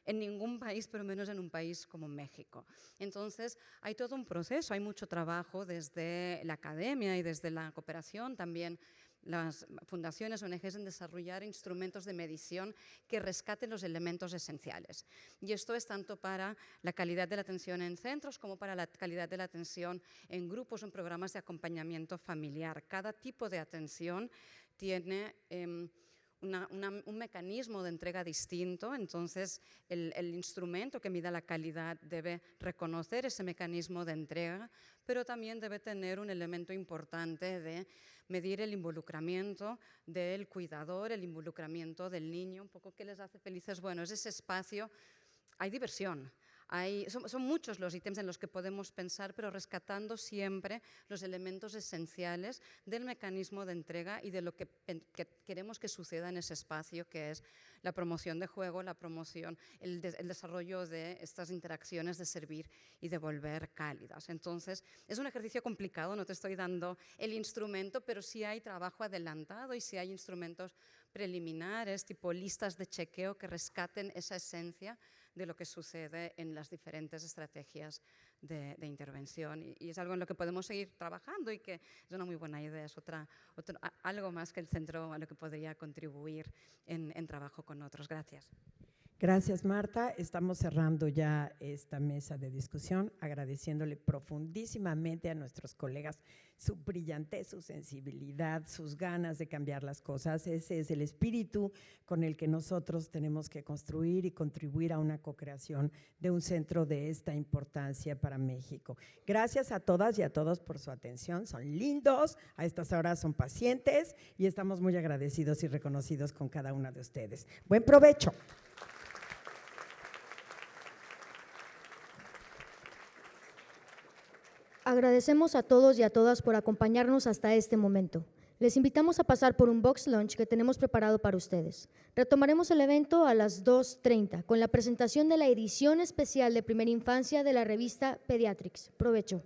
en ningún país, pero menos en un país como México. Entonces, hay todo un proceso, hay mucho trabajo desde la academia y desde la cooperación, también las fundaciones, ONGs, en desarrollar instrumentos de medición que rescaten los elementos esenciales. Y esto es tanto para la calidad de la atención en centros como para la calidad de la atención en grupos o en programas de acompañamiento familiar. Cada tipo de atención tiene un mecanismo de entrega distinto, entonces el instrumento que mida la calidad debe reconocer ese mecanismo de entrega, pero también debe tener un elemento importante de medir el involucramiento del cuidador, el involucramiento del niño, un poco qué les hace felices. Bueno, es ese espacio, hay diversión. Son muchos los ítems en los que podemos pensar, pero rescatando siempre los elementos esenciales del mecanismo de entrega y de lo que queremos que suceda en ese espacio, que es la promoción de juego, la promoción, el desarrollo de estas interacciones de servir y devolver cálidas. Entonces, es un ejercicio complicado, no te estoy dando el instrumento, pero sí hay trabajo adelantado y sí hay instrumentos preliminares, tipo listas de chequeo que rescaten esa esencia de lo que sucede en las diferentes estrategias de intervención. Y es algo en lo que podemos seguir trabajando y que es una muy buena idea, es algo más que el centro a lo que podría contribuir en trabajo con otros. Gracias. Gracias, Marta. Estamos cerrando ya esta mesa de discusión, agradeciéndole profundísimamente a nuestros colegas su brillantez, su sensibilidad, sus ganas de cambiar las cosas. Ese es el espíritu con el que nosotros tenemos que construir y contribuir a una co-creación de un centro de esta importancia para México. Gracias a todas y a todos por su atención. Son lindos, a estas horas son pacientes y estamos muy agradecidos y reconocidos con cada una de ustedes. Buen provecho. Agradecemos a todos y a todas por acompañarnos hasta este momento. Les invitamos a pasar por un box lunch que tenemos preparado para ustedes. Retomaremos el evento a las 2:30 con la presentación de la edición especial de Primera Infancia de la revista Pediatrics. Provecho.